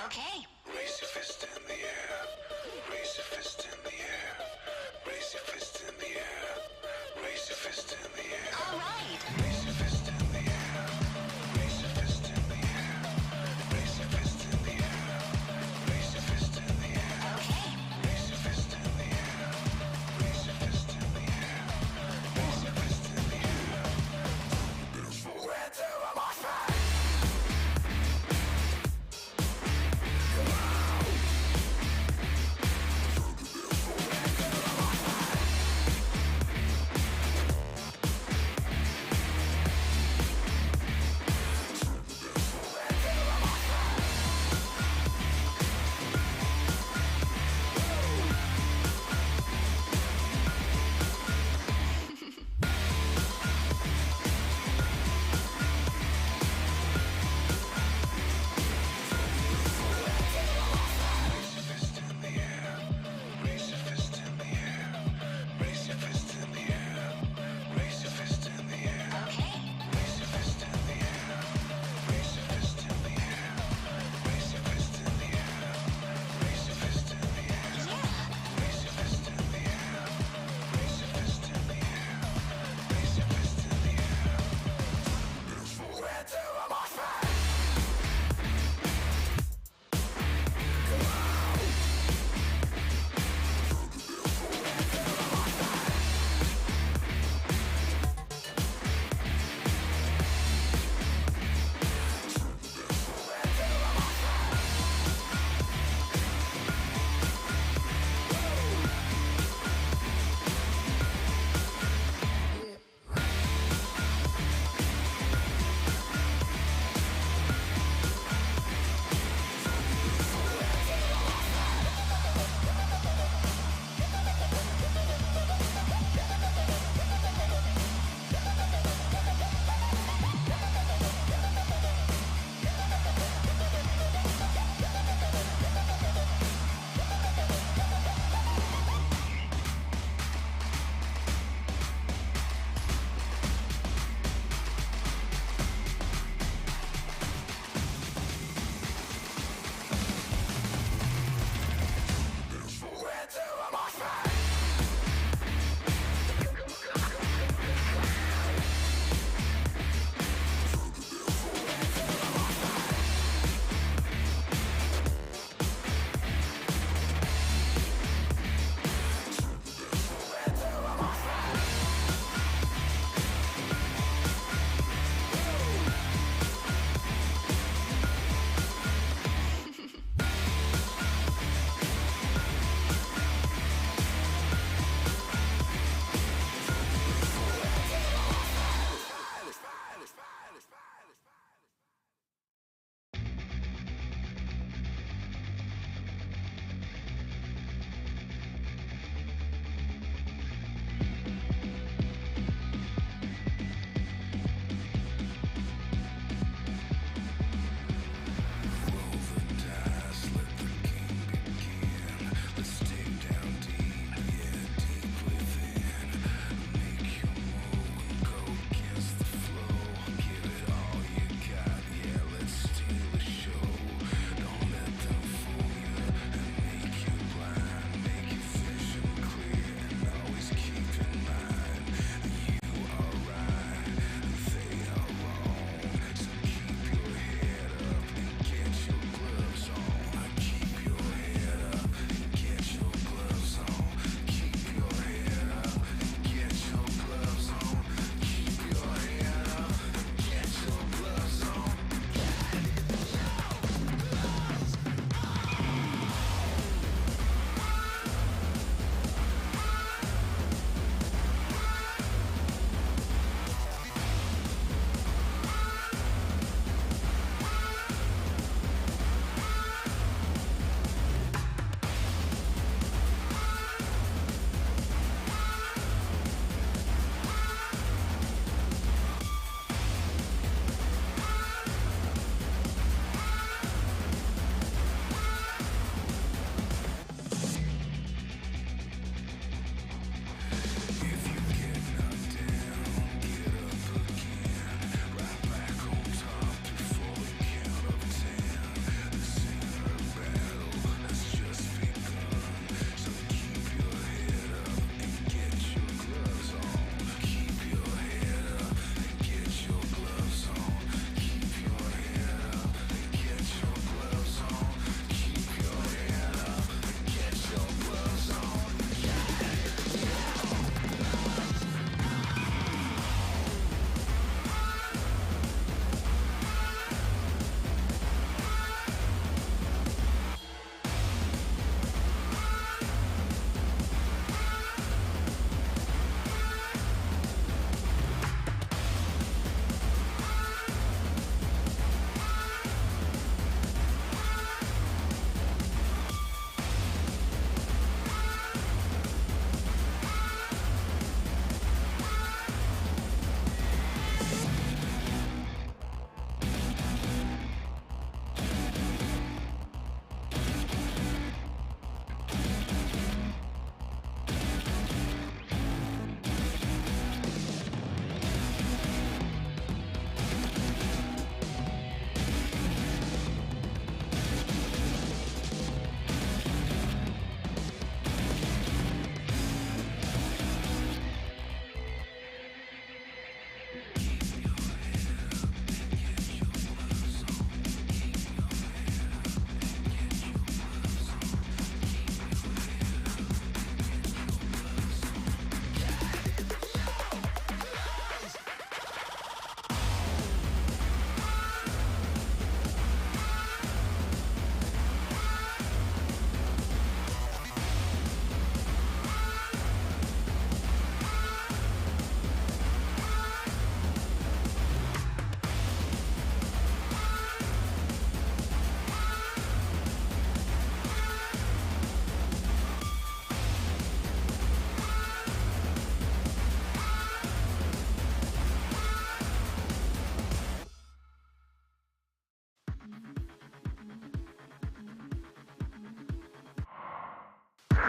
Okay. Raise your fist in the air. Raise your fist in the air. Raise your fist in the air. Raise your fist in the air. All right. Raise your fist in the air. Raise your fist in the air. Raise your fist in the air. Raise your fist in the air. Okay. Raise your fist in the air. Raise your fist in the air. Raise your fist in the air. We're to a mosh pit. Come on.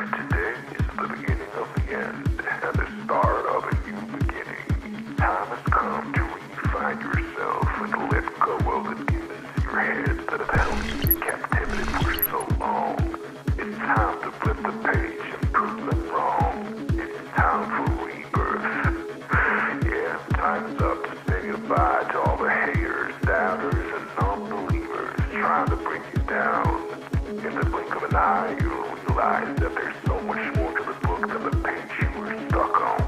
Today is the beginning of the end and the start of a new beginning. Time has come to redefine yourself and let go of the demons in your head that have held you in captivity for so long. It's time to flip the page and prove them wrong. It's time for rebirth. Yeah, time's up to say goodbye to all the haters, doubters, and non-believers trying to bring you down. In the blink of an eye, you'll realize that there's so much more to the book than the page you were stuck on.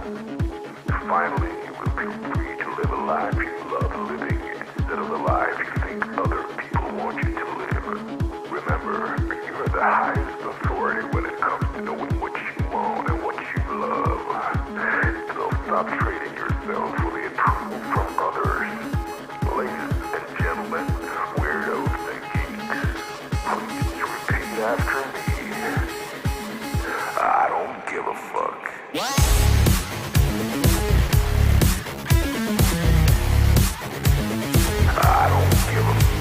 Finally, you will feel free to live a life you love living instead of the life you think other people want you to live. Remember, you are the highest authority when it comes to knowing what you want and what you love. So stop trading yourself for the approval from others. Ladies and gentlemen, weirdos and geeks, please repeat after me. I don't give a fuck. I don't give a fuck.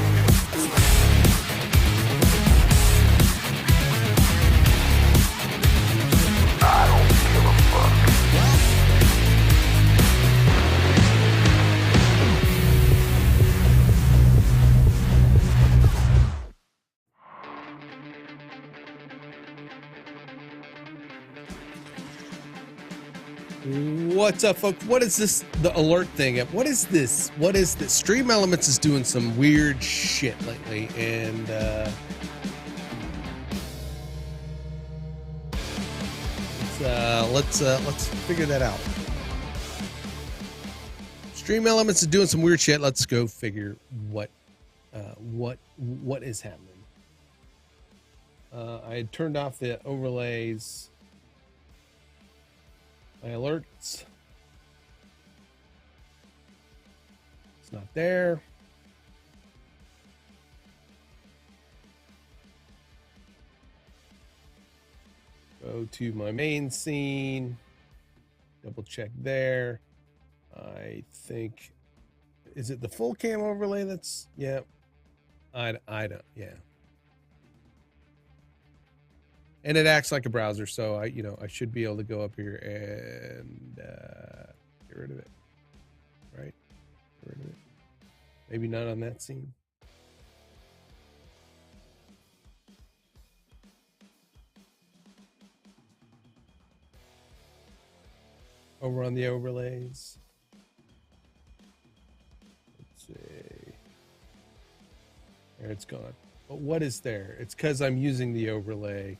I don't give a fuck. What's up, folks? What is this? The alert thing? What is this? What is this? Stream Elements is doing some weird shit lately, and let's figure that out. Stream Elements is doing some weird shit. Let's go figure what is happening. I had turned off the overlays. My alerts. It's not there. Go to my main scene. Double check there. I think, is it the full cam overlay that's, yeah. I don't, yeah. And it acts like a browser, so I should be able to go up here and get rid of it. Right? Get rid of it. Maybe not on that scene. Over on the overlays. Let's see. There, it's gone. But what is there? It's because I'm using the overlay.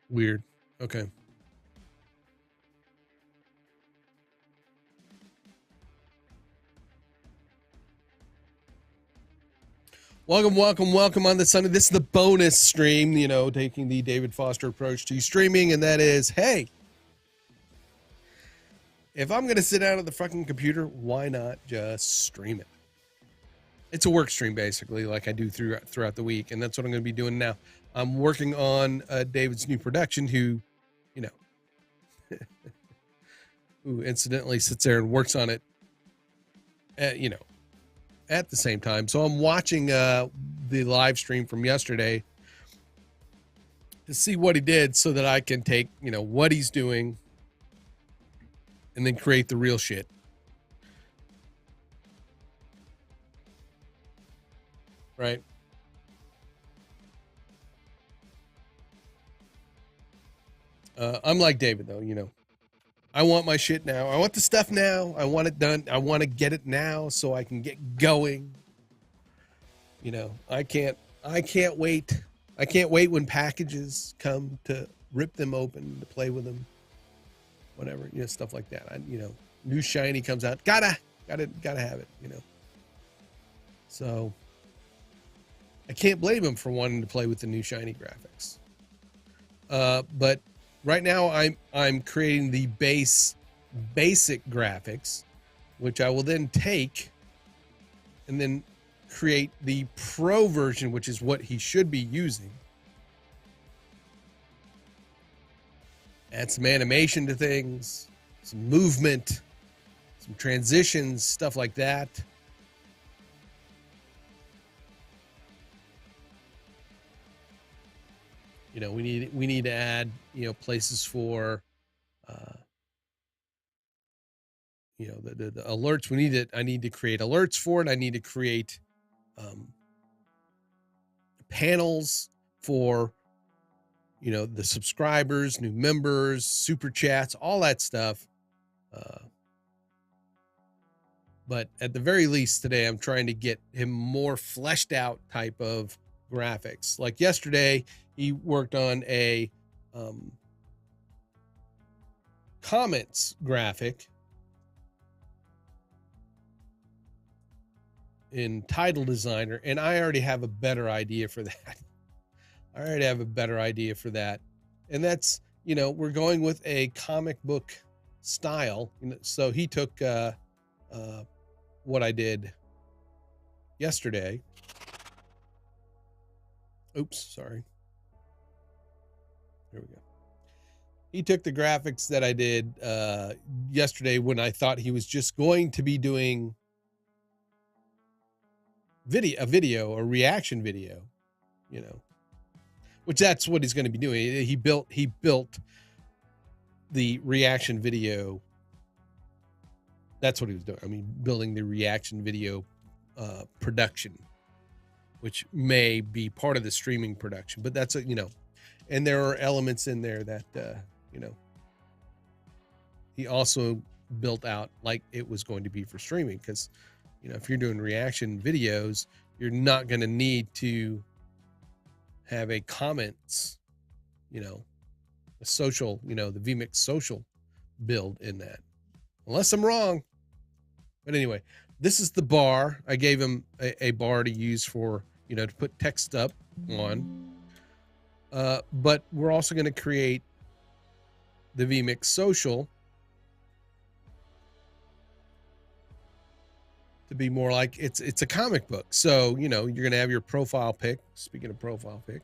Weird. Okay. Welcome on this Sunday. This is the bonus stream, taking the David Foster approach to streaming, and that is, hey, if I'm going to sit down at the fucking computer, why not just stream it? It's a work stream, basically, like I do throughout the week, and that's what I'm going to be doing now. I'm working on David's new production, who incidentally sits there and works on it, at the same time. So I'm watching the live stream from yesterday to see what he did so that I can take, what he's doing and then create the real shit. Right? I'm like David, though, I want my shit now. I want the stuff now. I want it done. I want to get it now so I can get going. I can't wait. I can't wait when packages come to rip them open, to play with them, whatever, stuff like that. New shiny comes out. Gotta have it, So I can't blame him for wanting to play with the new shiny graphics. But right now, I'm creating the basic graphics, which I will then take and then create the pro version, which is what he should be using. Add some animation to things, some movement, some transitions, stuff like that. we need to add, places for, uh, the alerts. I need to create alerts for it. I need to create, um, panels for, the subscribers, new members, super chats, all that stuff. Uh, but at the very least today, I'm trying to get him more fleshed out type of graphics. Like yesterday, he worked on a, um, comments graphic in Title Designer, and I already have a better idea for that. And that's, we're going with a comic book style. So he took, what I did yesterday. Oops, sorry. There we go. He took the graphics that I did yesterday when I thought he was just going to be doing a reaction video, which that's what he's going to be doing. He built the reaction video. That's what he was doing. I mean, building the reaction video production, which may be part of the streaming production, but that's and there are elements in there that, he also built out like it was going to be for streaming. Cause if you're doing reaction videos, you're not going to need to have a comments, a social, the vMix social build in that, unless I'm wrong. But anyway, this is the bar. I gave him a bar to use for, to put text up on. But we're also going to create the vMix social to be more like it's a comic book. So, you're going to have your profile pic. Speaking of profile pic,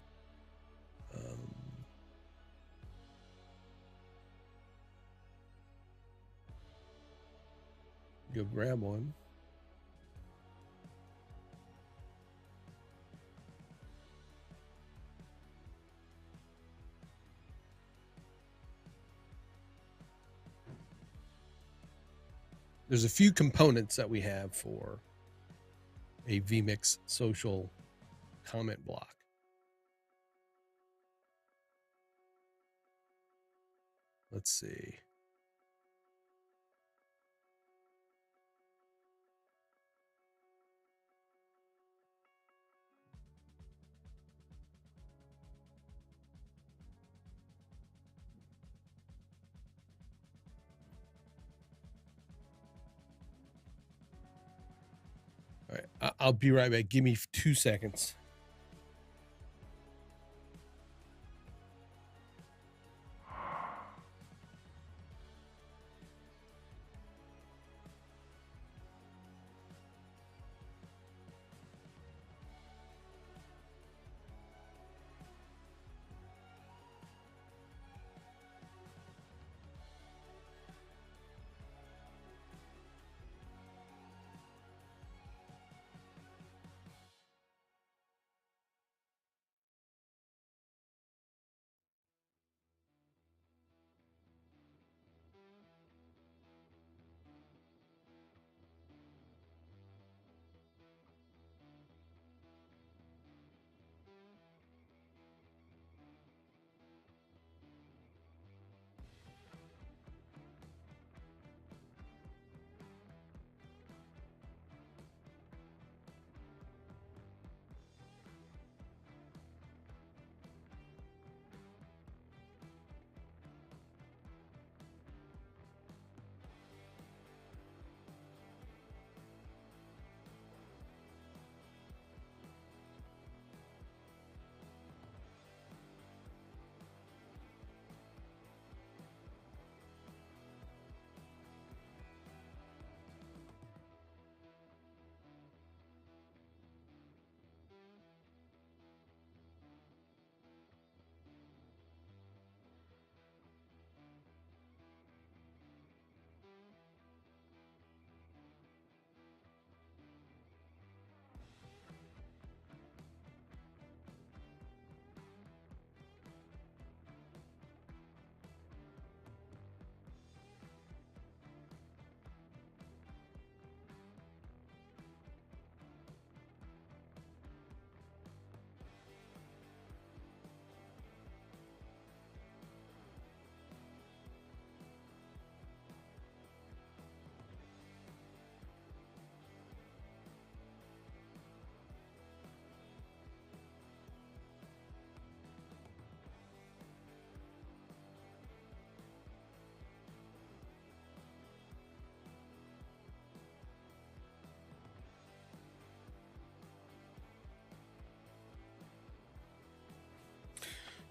go grab one. There's a few components that we have for a vMix social comment block. Let's see. All right, I'll be right back. Give me 2 seconds.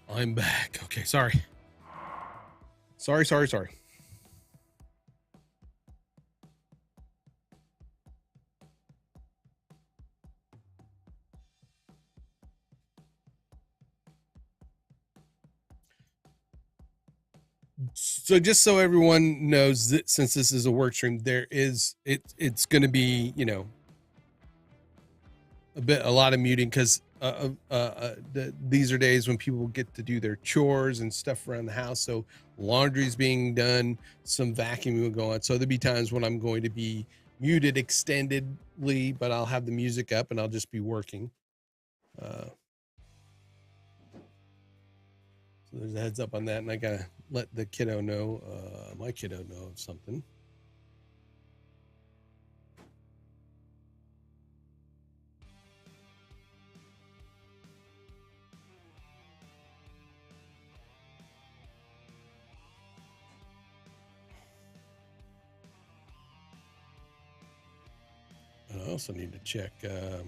I'm back. Okay, sorry. Sorry. So just so everyone knows that since this is a work stream, it's going to be, you know, a lot of muting because these are days when people get to do their chores and stuff around the house. So laundry's being done, some vacuuming will go on. So there'll be times when I'm going to be muted extendedly, but I'll have the music up and I'll just be working. So there's a heads up on that, and I gotta let the kiddo know, my kiddo know of something. And I also need to check. I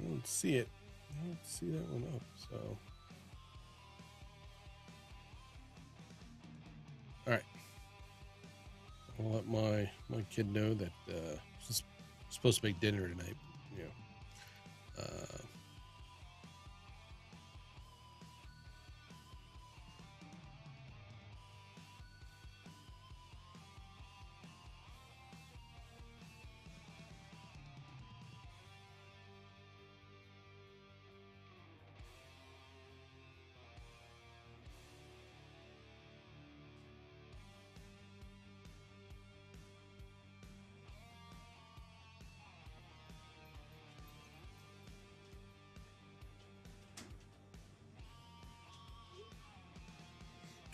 don't see it. I don't see that one up. So, all right. I'll let my kid know that she's supposed to make dinner tonight. You know.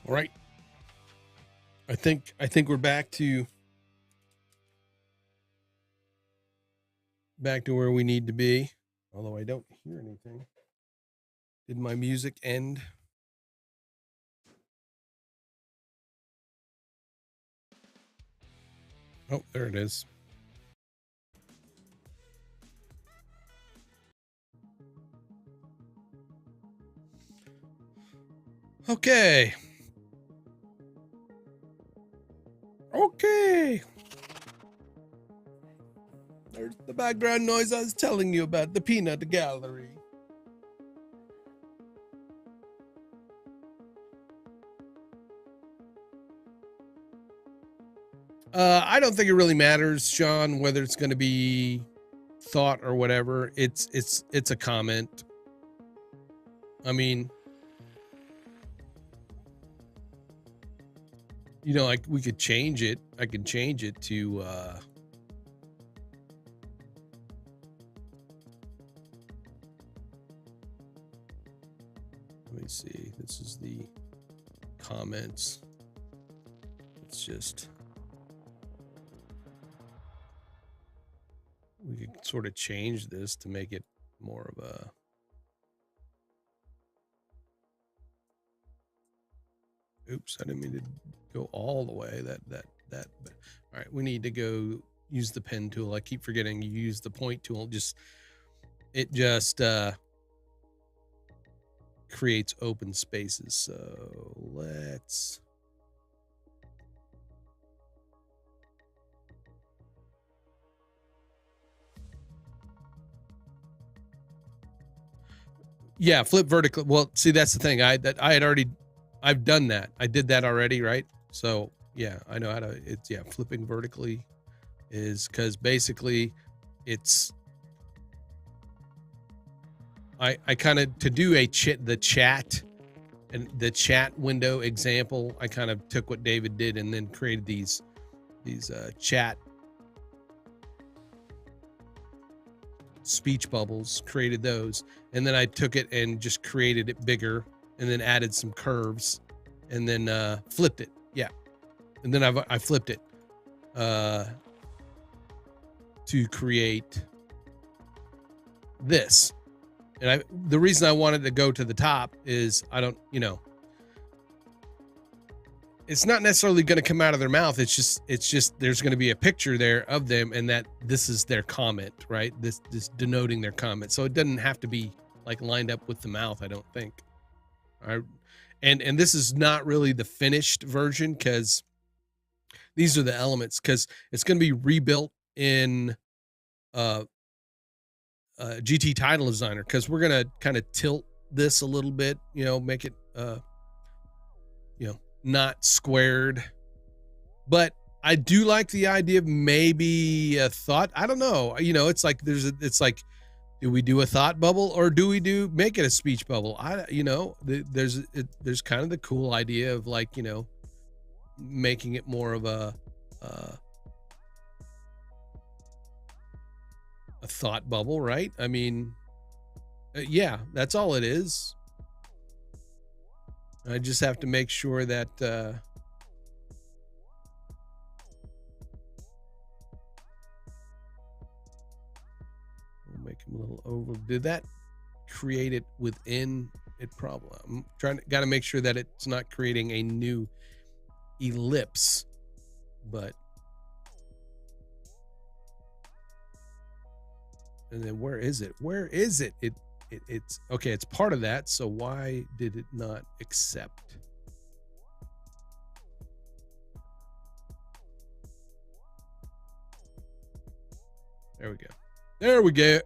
All right. I think we're back to where we need to be. Although I don't hear anything. Did my music end? Oh, there it is. Okay. There's the background noise I was telling you about, the peanut gallery. I don't think it really matters, Sean, whether it's going to be thought or whatever. It's a comment. I mean, you know, like we could change it. I could change it to let me see. This is the comments. It's just we could sort of change this to make it more of a oops, I didn't mean to go all the way but all right, we need to go use the pen tool. I keep forgetting you use the point tool. It just creates open spaces. So let's flip vertically. Well, see, that's the thing. I've done that. I did that already, right? So yeah, I know how to. It's flipping vertically is because basically it's I kind of to do the chat and the chat window example. I kind of took what David did and then created these chat speech bubbles, created those, and then I took it and just created it bigger and then added some curves and then flipped it. Yeah. And then I flipped it. to create this. And the reason I wanted to go to the top is I don't, you know, it's not necessarily going to come out of their mouth. It's just there's going to be a picture there of them, and that this is their comment, right? This denoting their comment. So it doesn't have to be like lined up with the mouth, I don't think. And this is not really the finished version, because these are the elements, because it's going to be rebuilt in GT Title Designer, because we're going to kind of tilt this a little bit, you know, make it you know, not squared. But I do like the idea of maybe a thought. I don't know, you know, it's like it's like, do we do a thought bubble, or do we make it a speech bubble? You know, there's kind of the cool idea of, like, you know, making it more of a thought bubble, right? I mean, yeah, that's all it is. I just have to make sure that we'll make him a little oval. Did that create it within it? Problem. I'm got to make sure that it's not creating a new ellipse, but. And then where is it? Where is it? It's okay. It's part of that. So why did it not accept? There we go. There we go.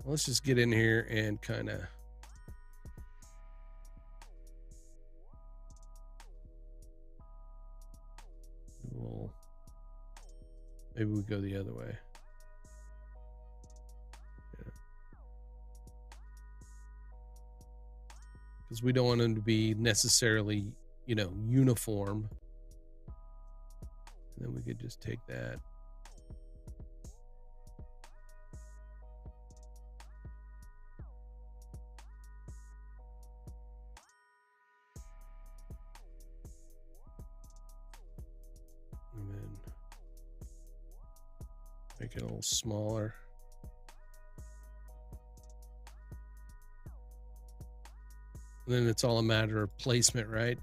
Let's just get in here and kind of. Maybe we go the other way. Because we don't want them to be necessarily, you know, uniform. And then we could just take that. And then make it a little smaller. And then it's all a matter of placement, right?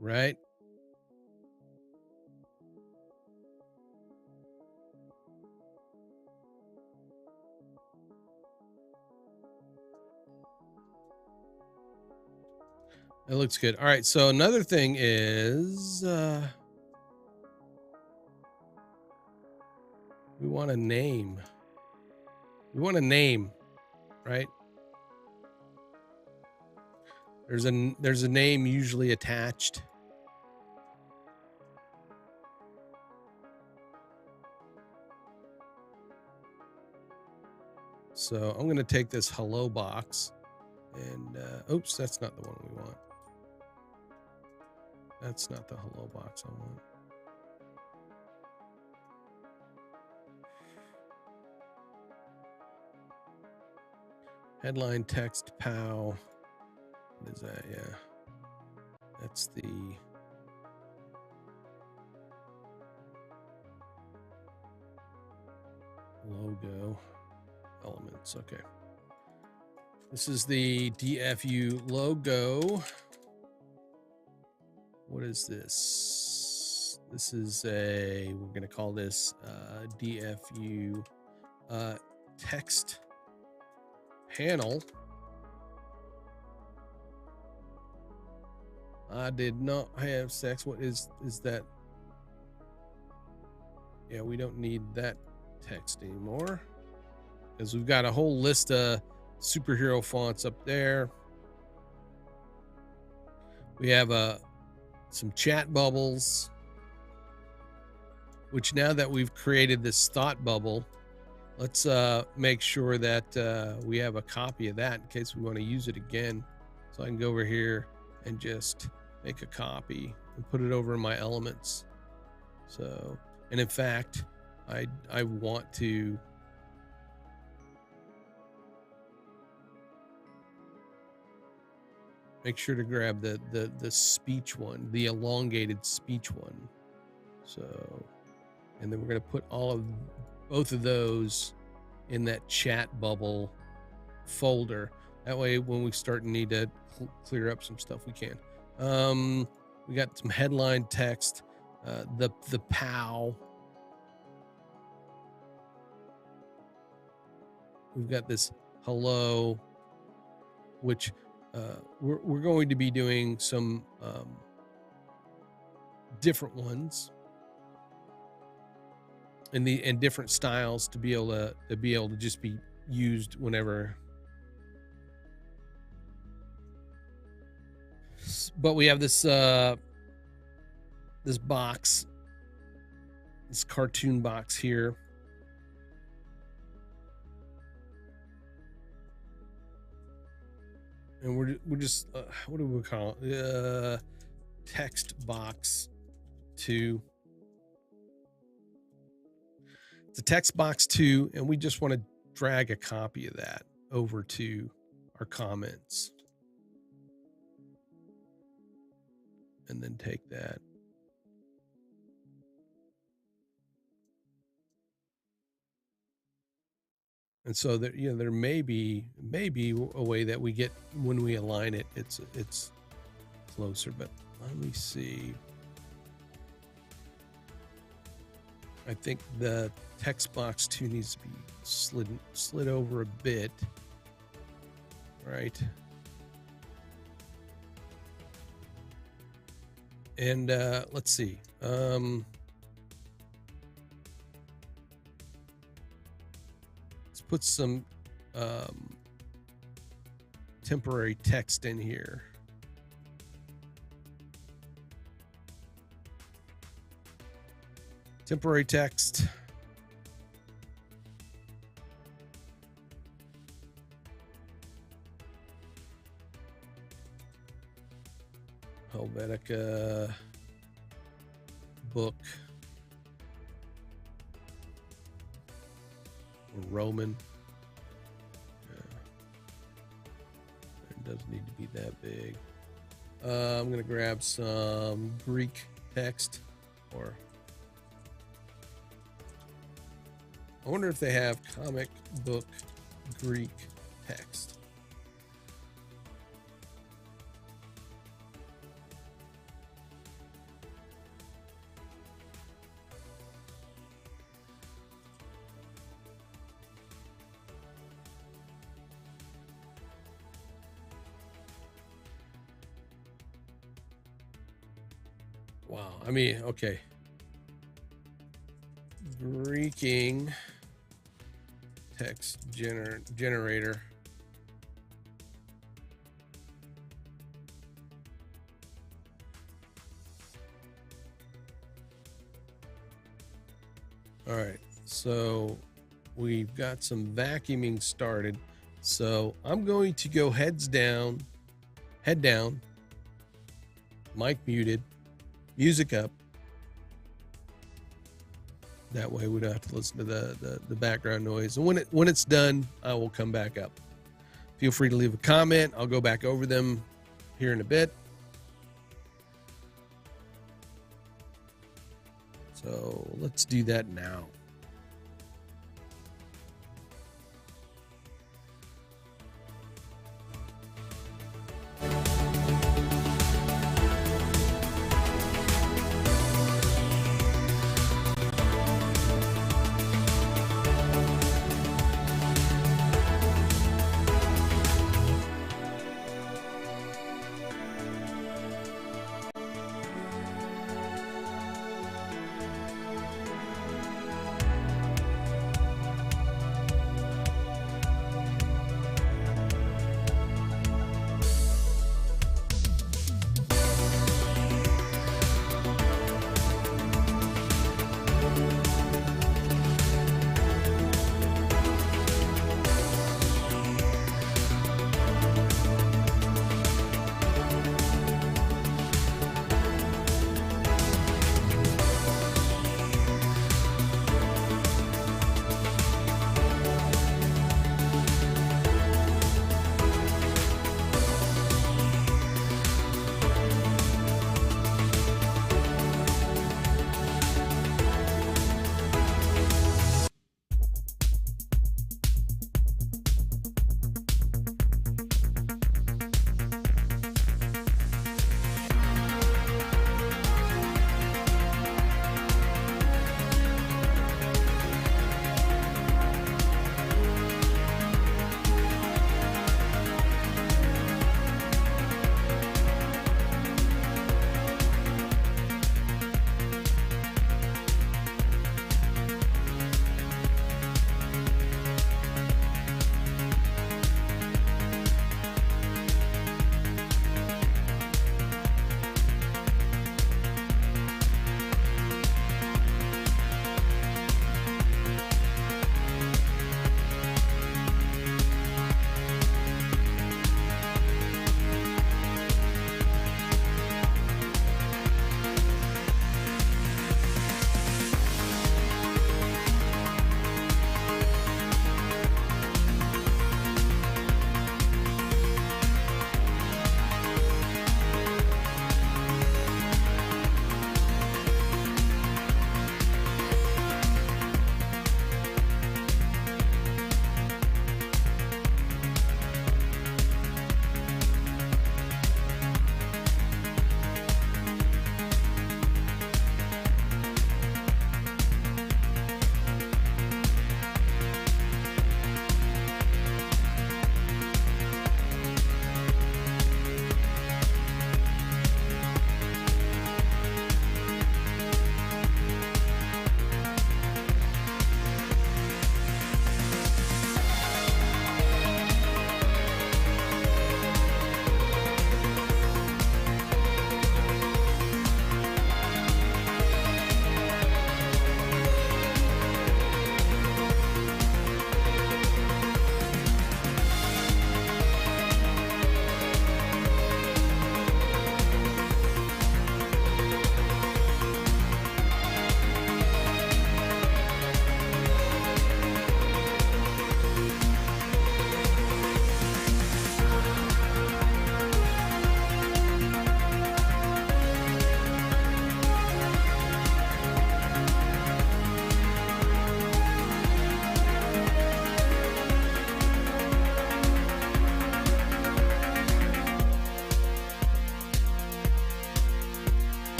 Right? It looks good. All right. So another thing is we want a name. We want a name, right? There's a name usually attached. So I'm going to take this hello box and oops, that's not the one we want. That's not the hello box I want. Headline text POW. What is that? Yeah. That's the logo elements. Okay. This is the DFU logo. What is this? This is we're going to call this DFU text panel. I did not have sex. What is that? Yeah, we don't need that text anymore, because we've got a whole list of superhero fonts up there. We have some chat bubbles, which now that we've created this thought bubble, let's make sure that we have a copy of that in case we want to use it again. So I can go over here and just make a copy. and put it over in my elements. So, and in fact, I want to make sure to grab the speech one, the elongated speech one. So, and then we're going to put both of those in that chat bubble folder. That way, when we start and need to clear up some stuff, we can. We got some headline text, the POW. We've got this hello, which we're going to be doing some different ones and different styles to be able to just be used whenever. But we have this this box, this cartoon box here. And we're just what do we call it? Text box 2. It's a text box 2, and we just want to drag a copy of that over to our comments. And then take that. And so there, there may be a way that we get, when we align it, it's closer. But let me see. I think the text box 2 needs to be slid over a bit, right? And let's see. Let's put some temporary text in here. Temporary text. Helvetica book. Roman. It doesn't need to be that big. I'm going to grab some Greek text, or I wonder if they have comic book Greek text. Wow. I mean, okay. Greeking text generator. All right. So we've got some vacuuming started. So I'm going to go head down, mic muted, music up. That way we don't have to listen to the background noise. And when it's done, I will come back up. Feel free to leave a comment. I'll go back over them here in a bit. So let's do that now.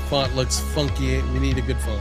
font looks funky. We need a good font.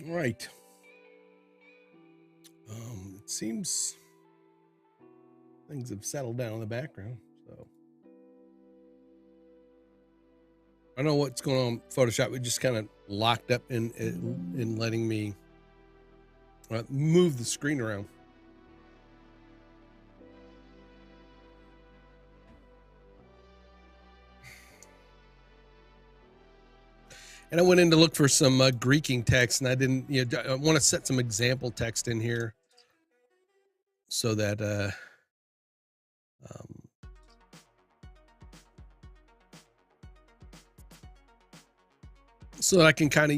Right. It seems things have settled down in the background, so I don't know what's going on. Photoshop, it just kind of locked up in letting me move the screen around. And I went in to look for some Greeking text, and I didn't. I want to set some example text in here so that so that I can kind of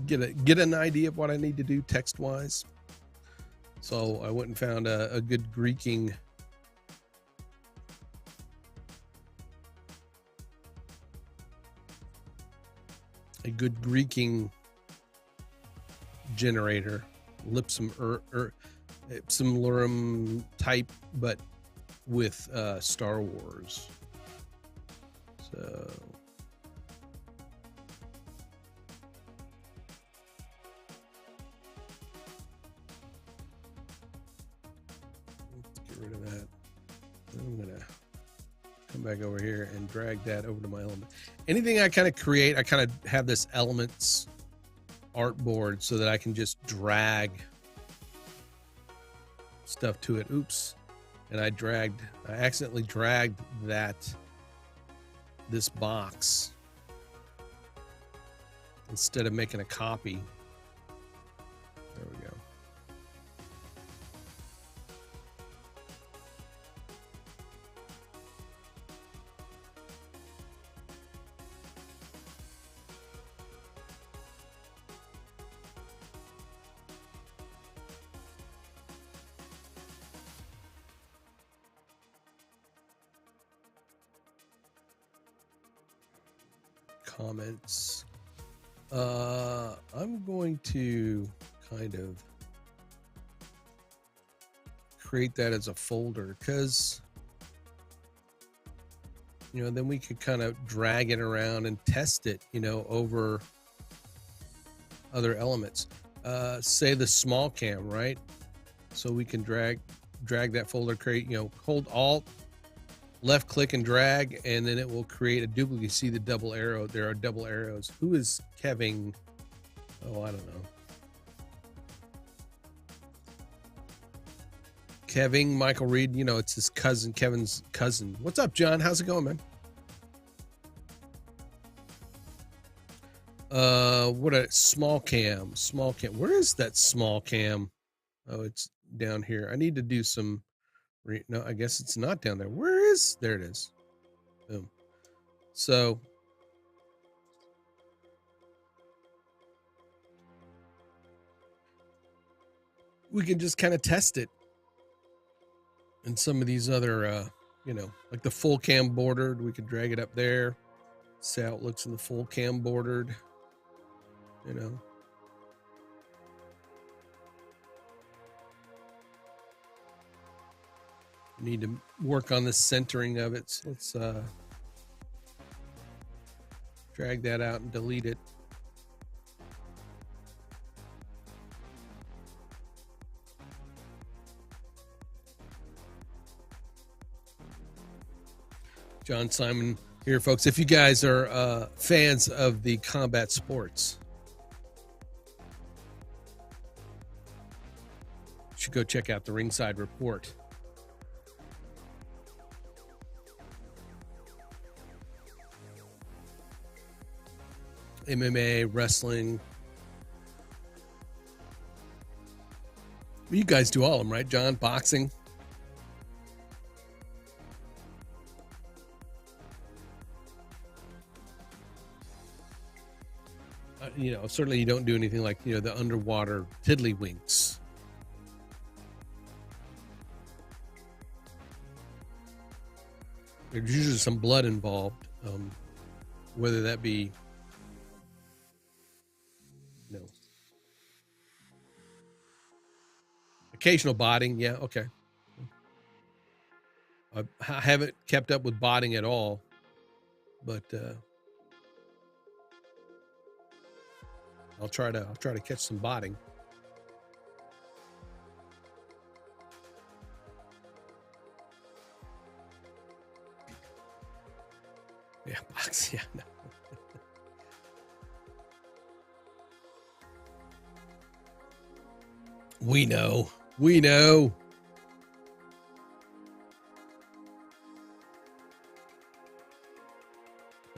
get an idea of what I need to do text wise. So I went and found a good Greeking generator, Lipsum Lurum type, but with Star Wars. So let's get rid of that. I'm gonna come back over here and drag that over to my element. Anything I kind of create, I kind of have this elements artboard so that I can just drag stuff to it. Oops. And I accidentally dragged this box instead of making a copy. There we go. Comments. I'm going to kind of create that as a folder because, you know, then we could kind of drag it around and test it, you know, over other elements. Say the small cam, right? So we can drag that folder, create, you know, hold Alt, left click and drag, and then it will create a duplicate. You see the double arrow. There are double arrows. Who is Kevin? Oh, I don't know. Kevin, Michael Reed, you know, it's his cousin, Kevin's cousin. What's up, John? How's it going, man? What a small cam. Where is that small cam? Oh, it's down here. I need to do some. No, I guess it's not down there. There it is. Boom. So we can just kind of test it and some of these other, you know, like the full cam bordered. We could drag it up there. See how it looks in the full cam bordered, you know. Need to work on the centering of it. So let's drag that out and delete it. John Simon here, folks. If you guys are fans of the combat sports, you should go check out the Ringside Report. MMA, wrestling. You guys do all of them, right, John? Boxing. You know, certainly you don't do anything like, you know, the underwater tiddlywinks. There's usually some blood involved, whether that be, you know, occasional botting. Yeah, okay. I haven't kept up with botting at all, but I'll try to catch some botting. Yeah, box. Yeah, no. We know.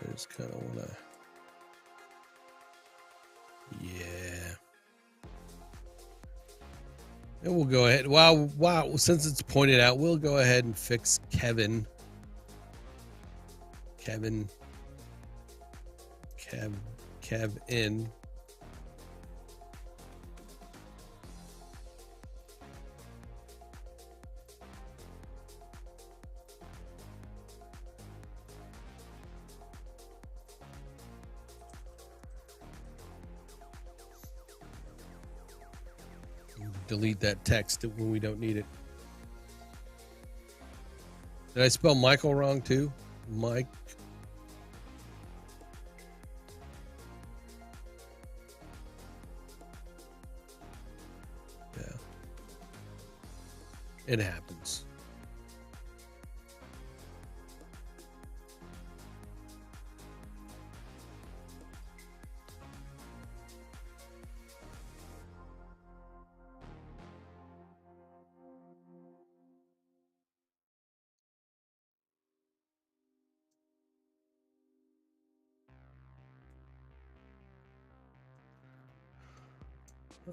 I just kind of want to. Yeah. And we'll go ahead. Wow. Since it's pointed out, we'll go ahead and fix Kev in. Delete that text when we don't need it. Did I spell Michael wrong too? Mike. Yeah. It happens.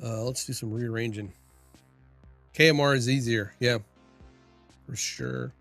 Let's do some rearranging. KMR is easier. Yeah, for sure.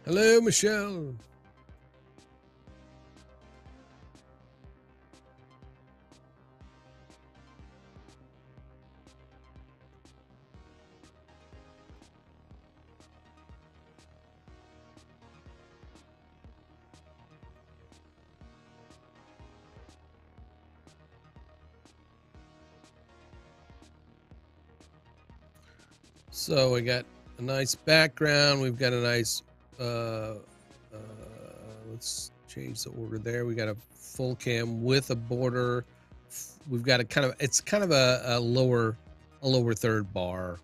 Hello, Michelle. So we got a nice background. We've got a nice, let's change the order there. We got a full cam with a border. We've got a kind of, it's kind of a lower third bar.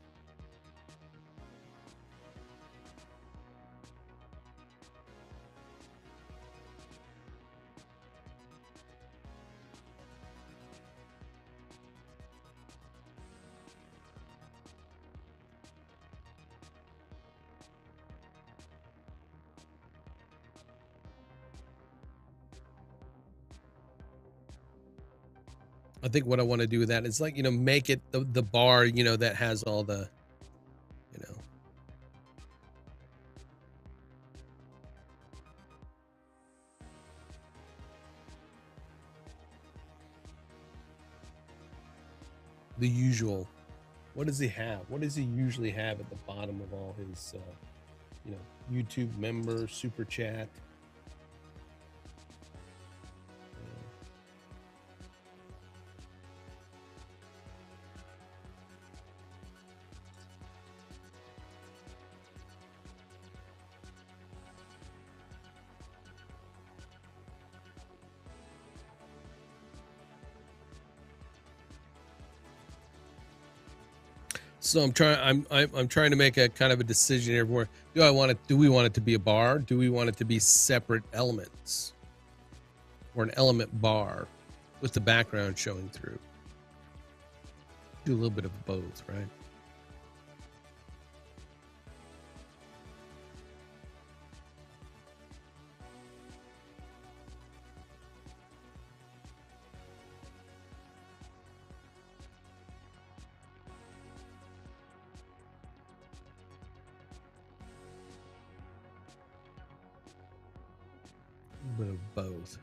I think what I want to do with that is, like, you know, make it the bar, you know, that has all the, you know, the usual. What does he have? What does he usually have at the bottom of all his, you know, YouTube member, super chat? So I'm trying to make a kind of a decision here. Where do we want it to be a bar? Do we want it to be separate elements, or an element bar with the background showing through? Do a little bit of both, right? A bit of both.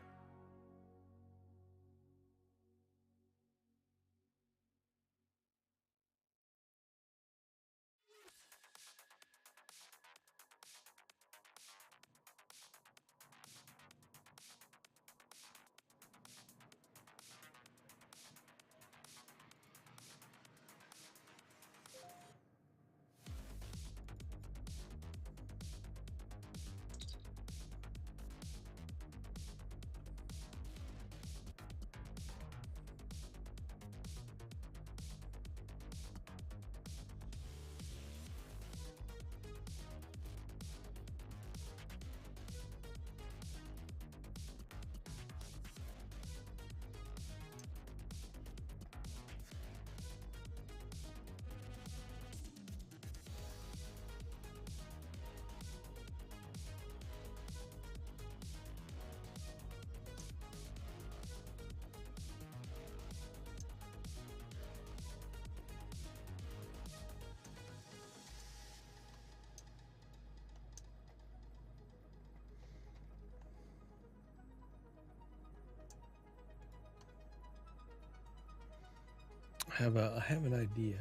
I have an idea.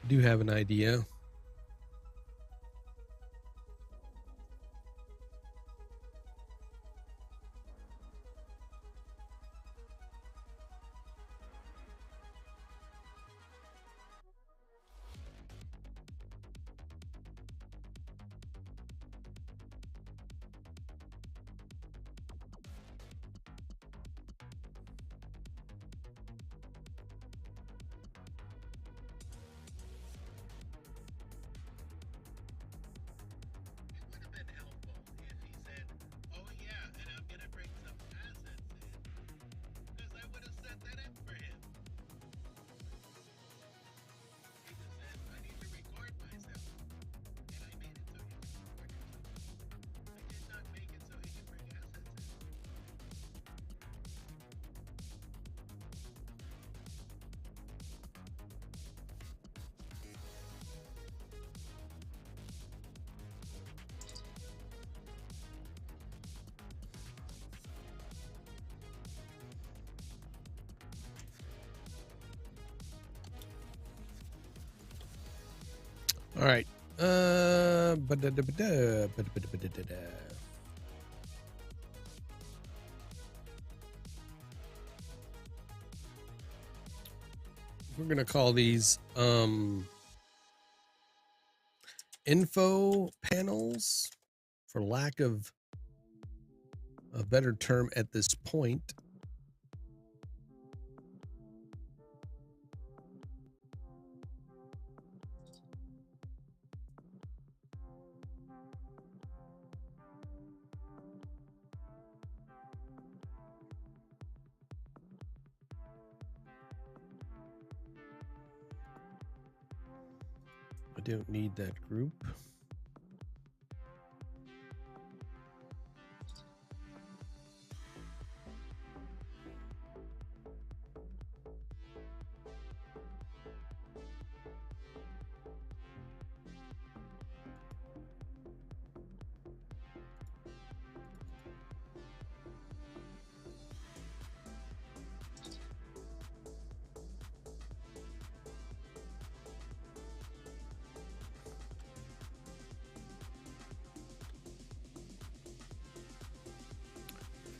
I do have an idea. All right. We're gonna call these info panels, for lack of a better term at this point. I don't need that group.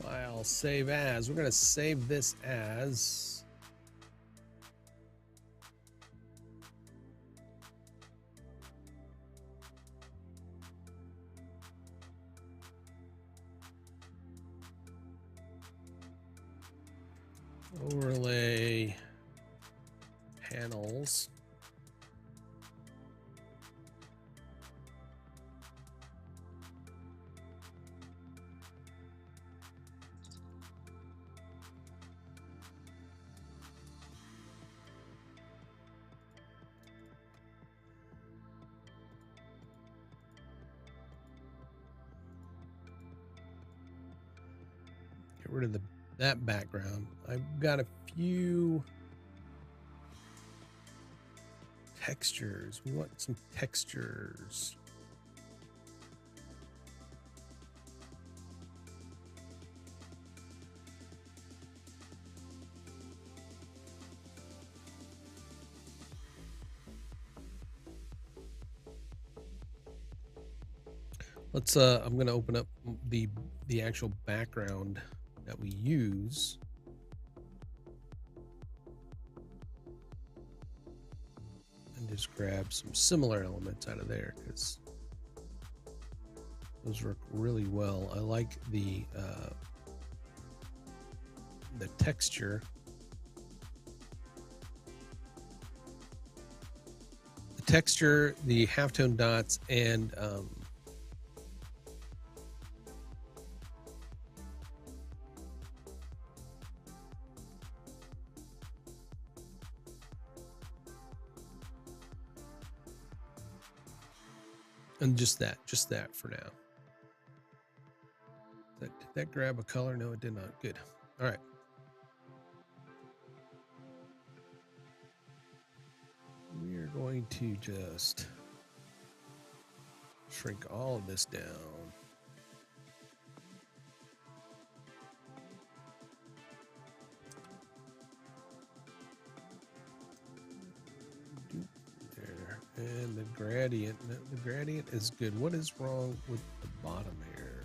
File, save as. We're going to save this as overlay panels. Get rid of that background. I've got a few textures. We want some textures. Let's I'm going to open up the actual background that we use. And just grab some similar elements out of there, because those work really well. I like the texture. The texture, the halftone dots, and just that for now. Did that grab a color? No, it did not. Good. All right. We are going to just shrink all of this down. And the gradient is good. What is wrong with the bottom here?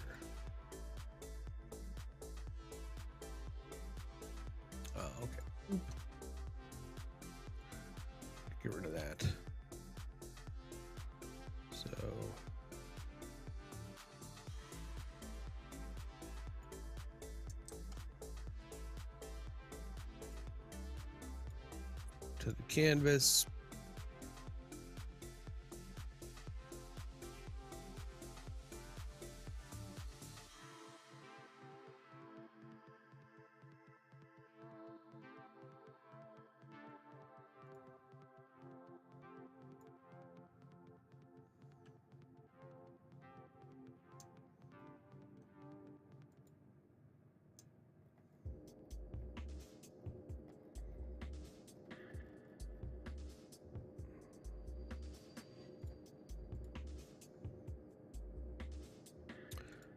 Oh, okay. Oop. Get rid of that. So to the canvas.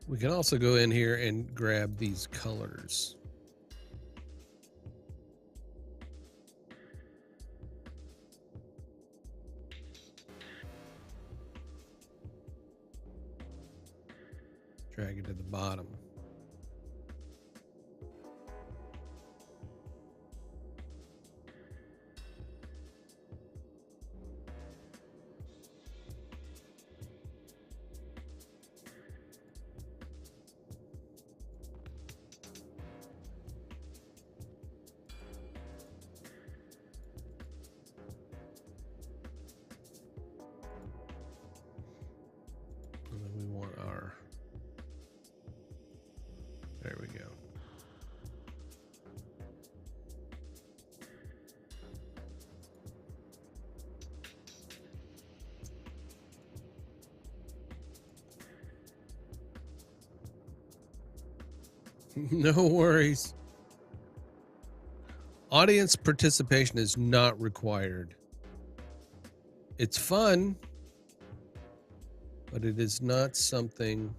We can also go in here and grab these colors. Drag it to the bottom. And then we want our, there we go. No worries. Audience participation is not required. It's fun, but it is not something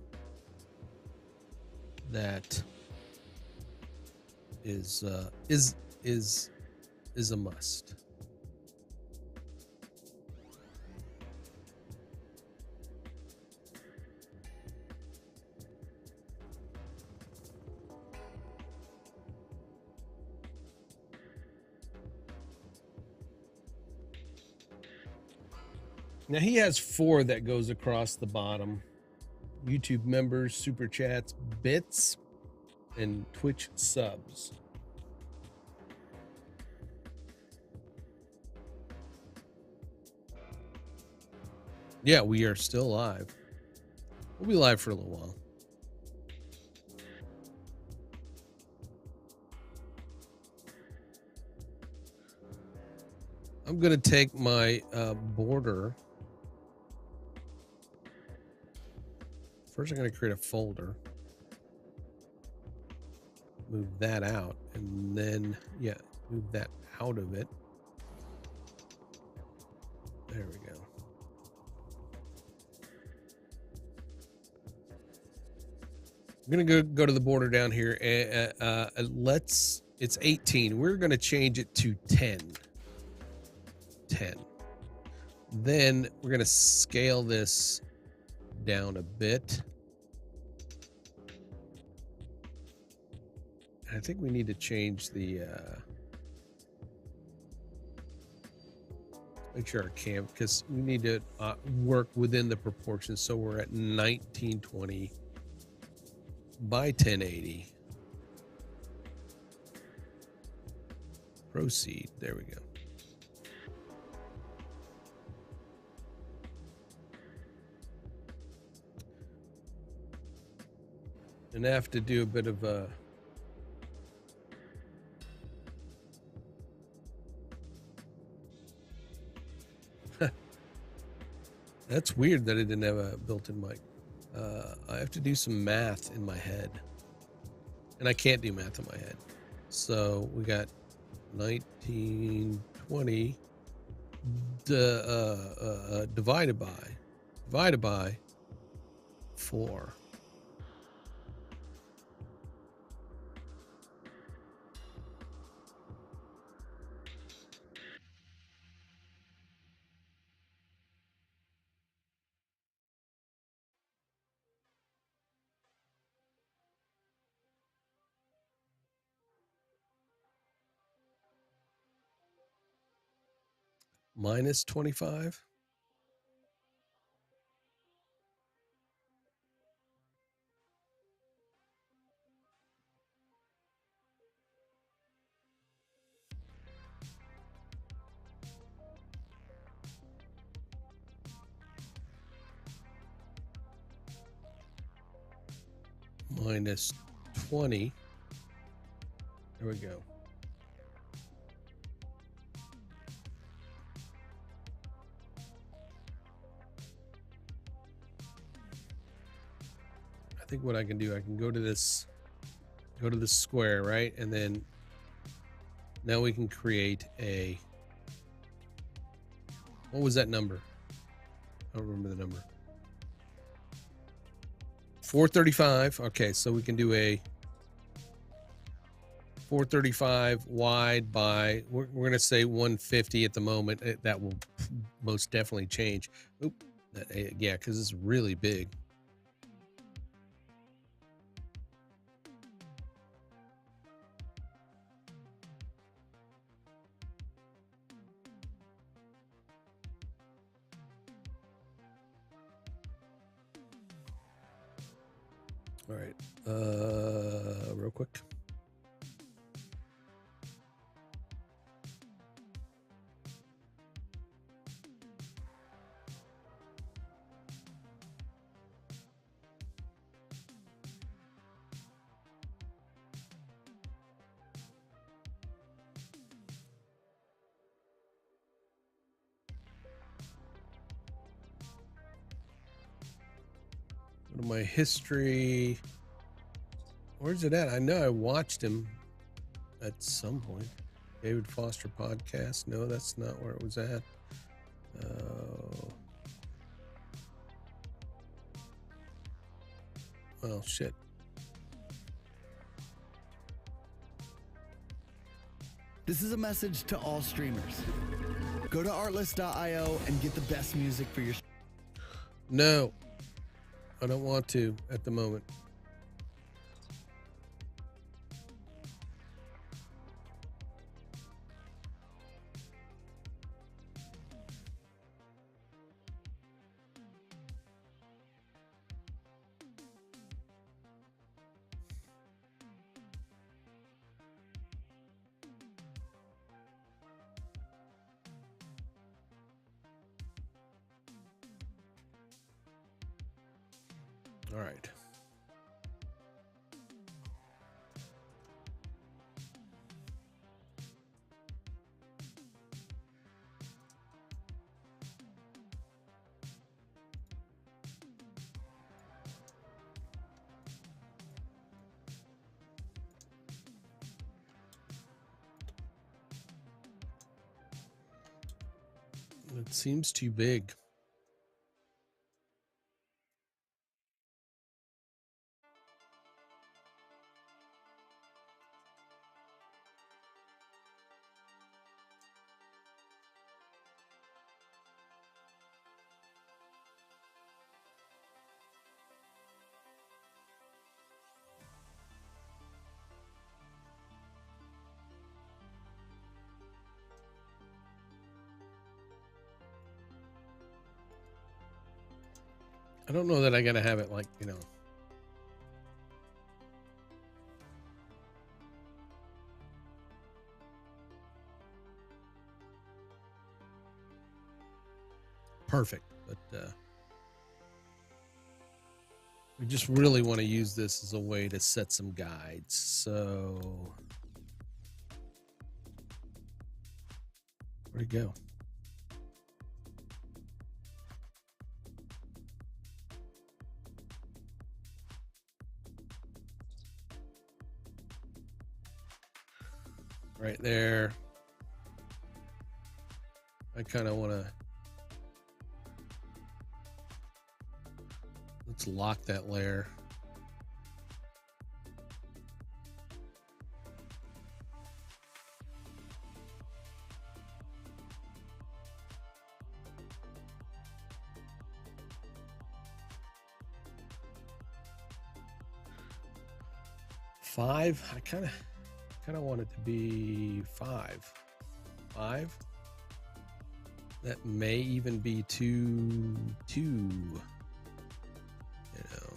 that is a must. Now he has 4 that goes across the bottom. YouTube members, super chats, bits, and Twitch subs. Yeah, we are still live. We'll be live for a little while. I'm going to take my border. First, I'm going to create a folder. Move that out. And then, yeah, move that out of it. There we go. I'm going to go to the border down here. It's 18. We're going to change it to 10. 10. Then we're going to scale this down a bit. I think we need to change the make sure our cam, because we need to work within the proportions. So we're at 1920 by 1080. Proceed. There we go. And I have to do a bit of a that's weird that I didn't have a built-in mic. I have to do some math in my head, and I can't do math in my head. So we got 1920 divided by 4. Minus 25. Minus 20. There we go. I think what I can do, I can go to this square, right? And then now we can create a, what was that number? I don't remember the number. 435. Okay, so we can do a 435 wide by, we're going to say 150 at the moment. That will most definitely change. Oop, yeah, because it's really big. All right. Real quick. Go to my history. Where's it at? I know I watched him at some point. David Foster podcast. No, that's not where it was at. Oh, shit. This is a message to all streamers. Go to artlist.io and get the best music for your... No, I don't want to at the moment. All right. It seems too big. I don't know that I gotta have it like, you know. Perfect, but we just really want to use this as a way to set some guides. So where'd it go? Right there. I kind of want to, let's lock that layer. Five. I kind of want it to be five. That may even be two. You know.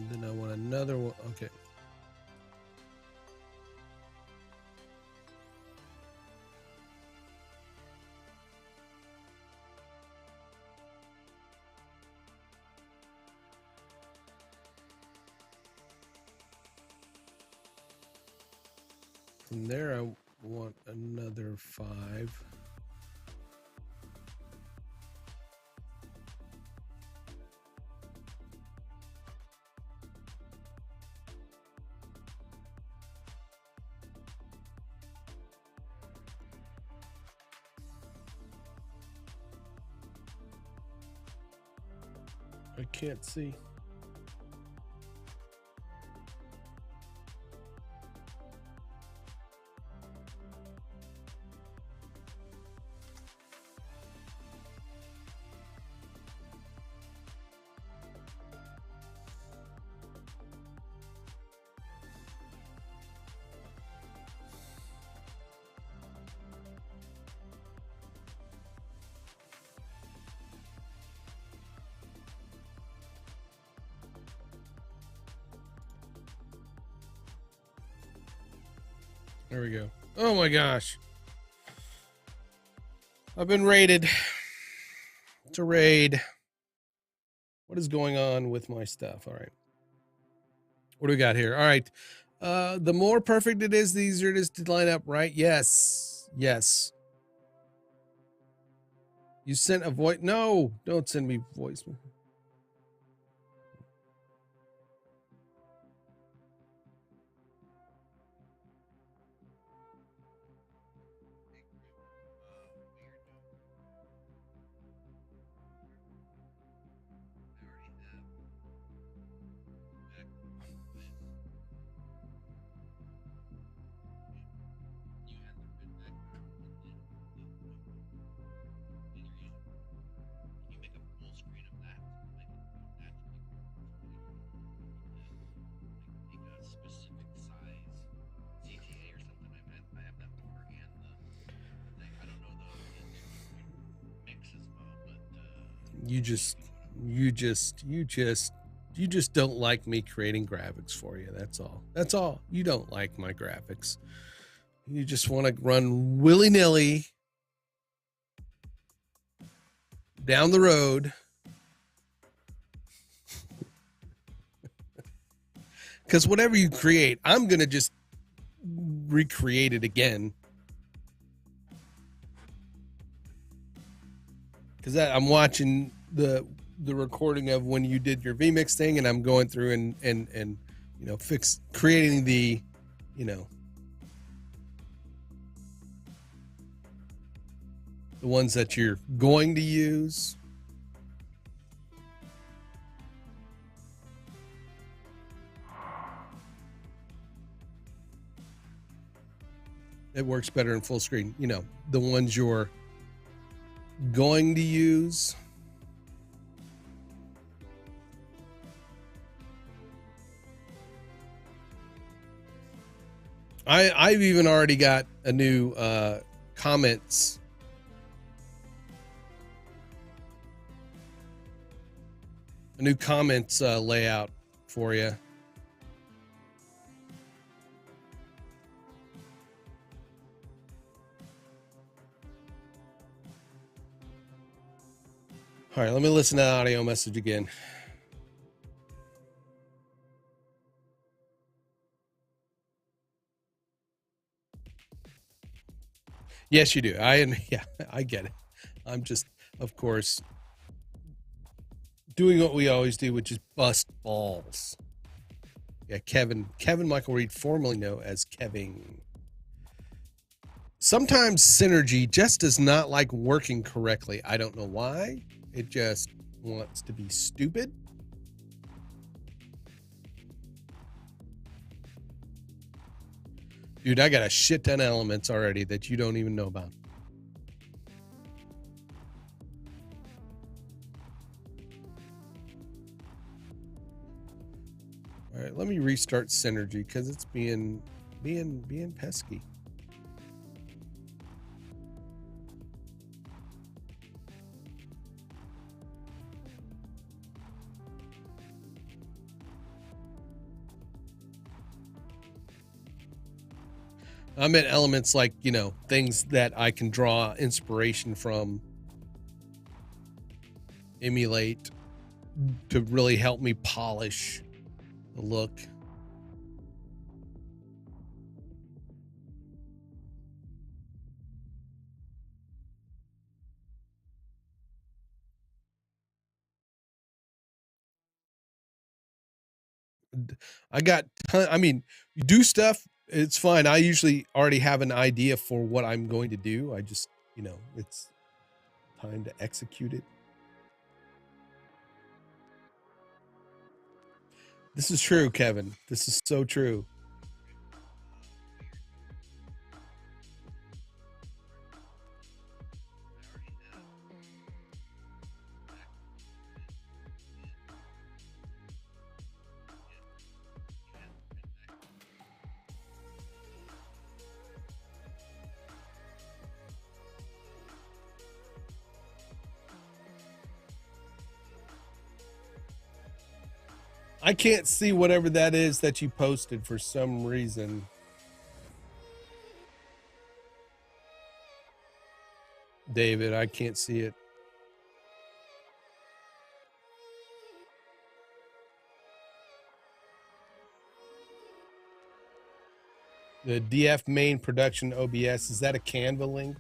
Then I want another one. Okay. From there, I want another 5. I can't see. There we go. Oh my gosh. I've been raided. It's a raid. What is going on with my stuff? All right. What do we got here? All right. The more perfect it is, the easier it is to line up, right? Yes. Yes. You sent a voice. No, don't send me voice. You just don't like me creating graphics for you. That's all. That's all. You don't like my graphics. You just want to run willy-nilly down the road. Because whatever you create, I'm going to just recreate it again. Because I'm watching the recording of when you did your vmix thing, and I'm going through and you know, creating the, you know, the ones that you're going to use. It works better in full screen, you know, the ones you're going to use. I've even already got a new comments layout for you. All right, let me listen to the audio message again. Yes, you do. Yeah, I get it. I'm just, of course, doing what we always do, which is bust balls. Yeah, Kevin Michael Reed, formerly known as Kevin. Sometimes Synergy just does not like working correctly. I don't know why. It just wants to be stupid. Dude, I got a shit ton of elements already that you don't even know about. All right, let me restart Synergy because it's being pesky. I meant elements like, you know, things that I can draw inspiration from, emulate to really help me polish the look. I mean, you do stuff, it's fine. I usually already have an idea for what I'm going to do. I just, you know, it's time to execute it. This is true, Kevin. This is so true. I can't see whatever that is that you posted for some reason. David, I can't see it. The DF main production OBS, is that a Canva link?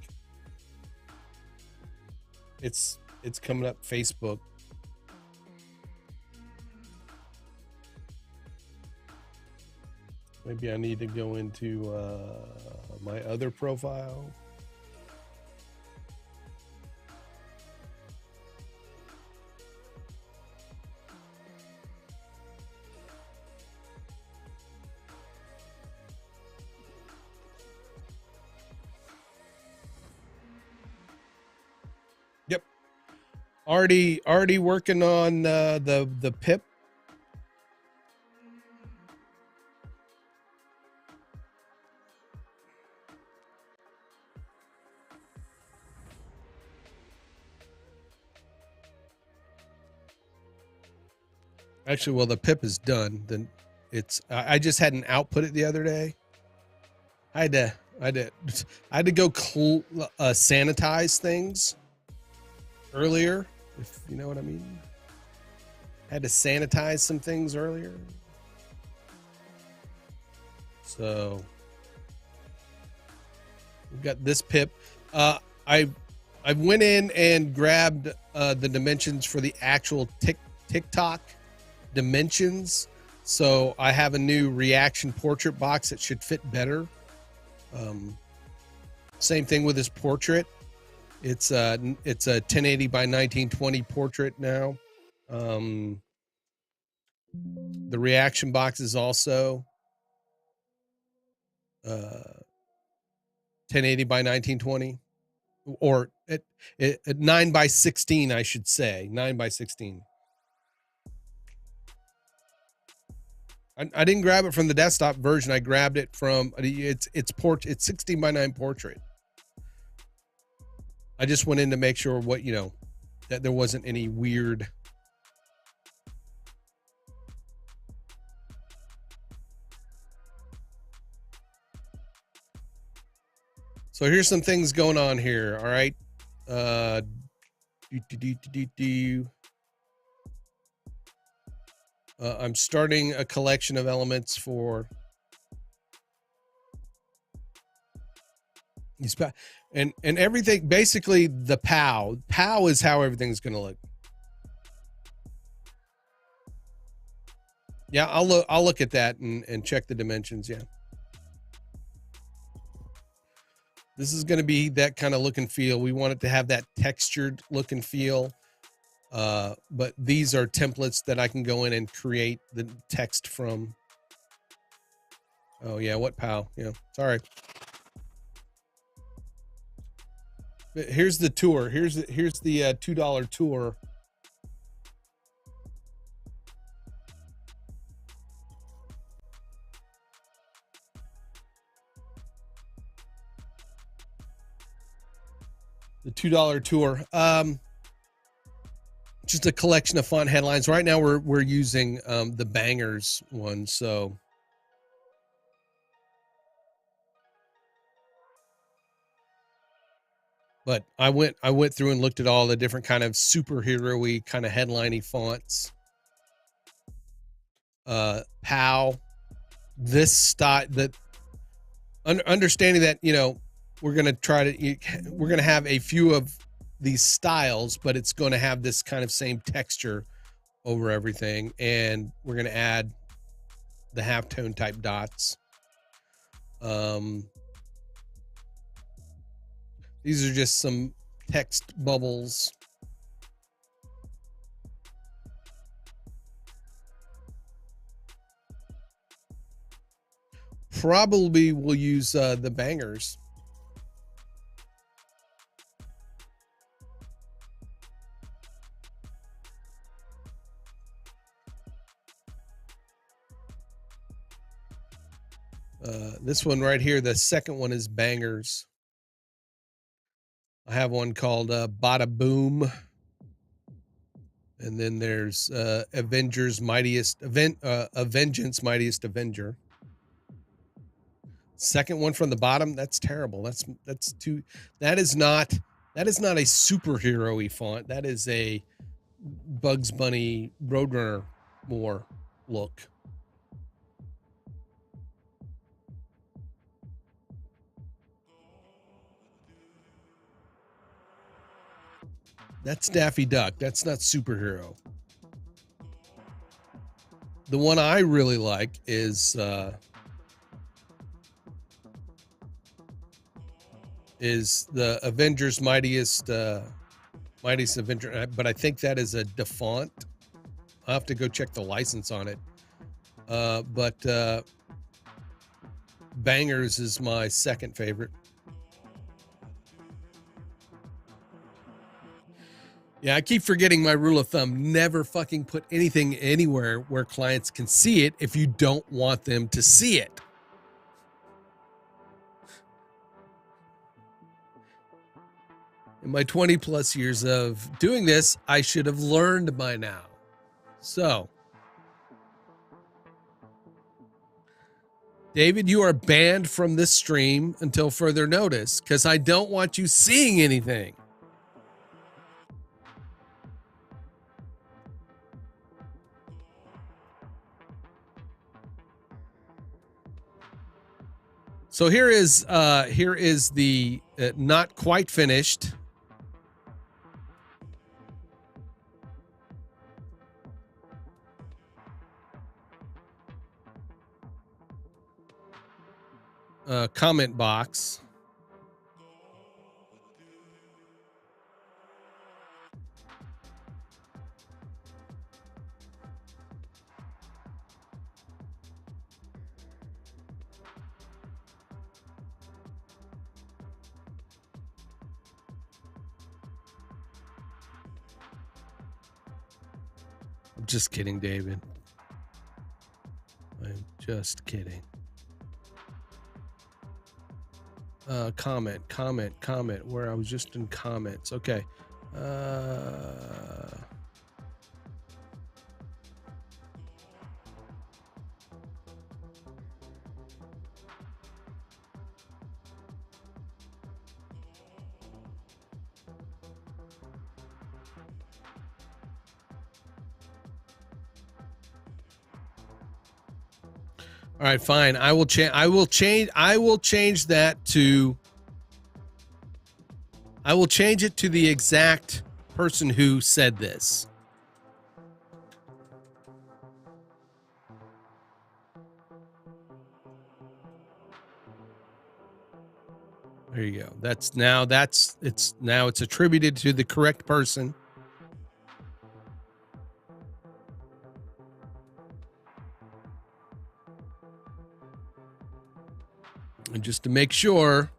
It's coming up Facebook. Maybe I need to go into my other profile. Yep. Already working on the PIP. Actually, well, the PIP is done. Then I just hadn't output it the other day. I had to go sanitize things earlier, if you know what I mean. Had to sanitize some things earlier. So we've got this PIP. I went in and grabbed the dimensions for the actual TikTok dimensions, so I have a new reaction portrait box that should fit better. Same thing with this portrait. It's a 1080 by 1920 portrait now. The reaction box is also 1080 by 1920, or at 9 by 16, I should say 9 by 16. I didn't grab it from the desktop version. I grabbed it from it's 16 by 9 portrait. I just went in to make sure that there wasn't any weird. So here's some things going on here. All right. I'm starting a collection of elements for and everything. Basically, the POW is how everything's going to look. Yeah, I'll look at that and check the dimensions. Yeah, this is going to be that kind of look and feel. We want it to have that textured look and feel. But these are templates that I can go in and create the text from. Oh yeah, what POW? Yeah, sorry. But here's the tour. Here's the $2 tour. The $2 tour. Just a collection of font headlines. Right now we're using the Bangers one, so but I went through and looked at all the different kind of superhero-y kind of headline-y fonts. POW, this style, that understanding that we're gonna have a few of these styles, but it's going to have this kind of same texture over everything, and we're going to add the halftone type dots. These are just some text bubbles. probably will use the bangers. This one right here, the second one is bangers. I have one called Bada Boom. And then there's Avengers Mightiest Event, Vengeance Mightiest Avenger. Second one from the bottom, that's terrible. That's too. That is not a superhero-y font. That is a Bugs Bunny Roadrunner more look. That's Daffy Duck. That's not superhero. The one I really like is the Avengers Mightiest Avenger, but I think that is a DeFont. I'll have to go check the license on it. But Bangers is my second favorite. Yeah, I keep forgetting my rule of thumb. Never fucking put anything anywhere where clients can see it if you don't want them to see it. In my 20 plus years of doing this, I should have learned by now. So, David, you are banned from this stream until further notice because I don't want you seeing anything. So here is the not quite finished comment box. I'm just kidding, David. I'm just kidding. Comment, where I was just in comments. Okay. All right, fine. I will change that to. I will change it to the exact person who said this. There you go. It's attributed to the correct person. And just to make sure,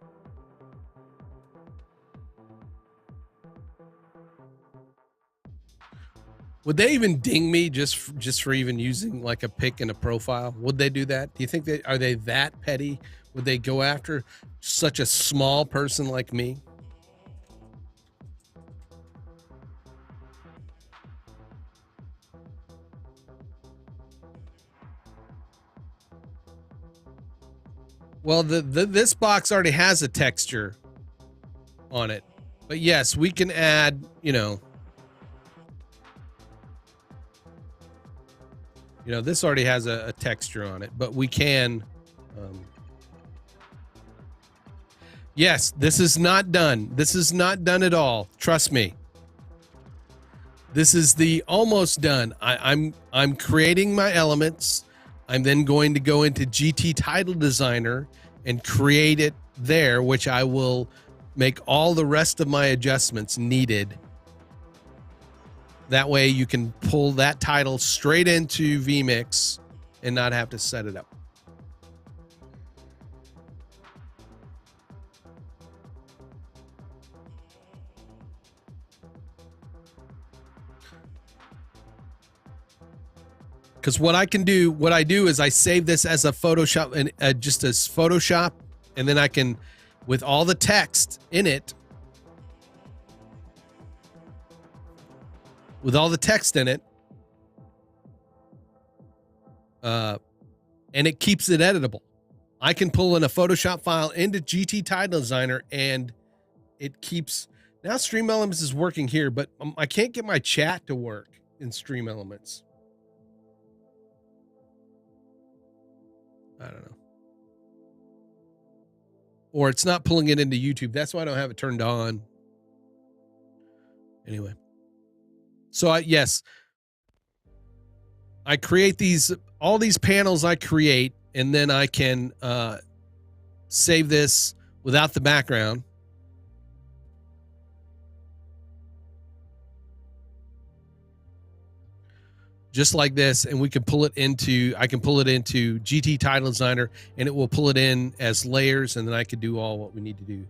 would they even ding me just for even using like a pic and a profile? Would they do that? Do you think are they that petty? Would they go after such a small person like me? Well, this box already has a texture on it, but yes, we can add, this already has a texture on it, but we can, yes, this is not done. This is not done at all. Trust me. This is the almost done. I'm creating my elements. I'm then going to go into GT Title Designer and create it there, which I will make all the rest of my adjustments needed. That way you can pull that title straight into vMix and not have to set it up. Because what I do is I save this as a Photoshop and just as Photoshop, and then I can, with all the text in it, and it keeps it editable. I can pull in a Photoshop file into GT Title Designer, and it keeps. Now Stream Elements is working here, but I can't get my chat to work in Stream Elements. I don't know. Or it's not pulling it into YouTube. That's why I don't have it turned on. Anyway. So I create all these panels I create, and then I can save this without the background. Just like this, and I can pull it into GT Title Designer, and it will pull it in as layers, and then I can do all what we need to do.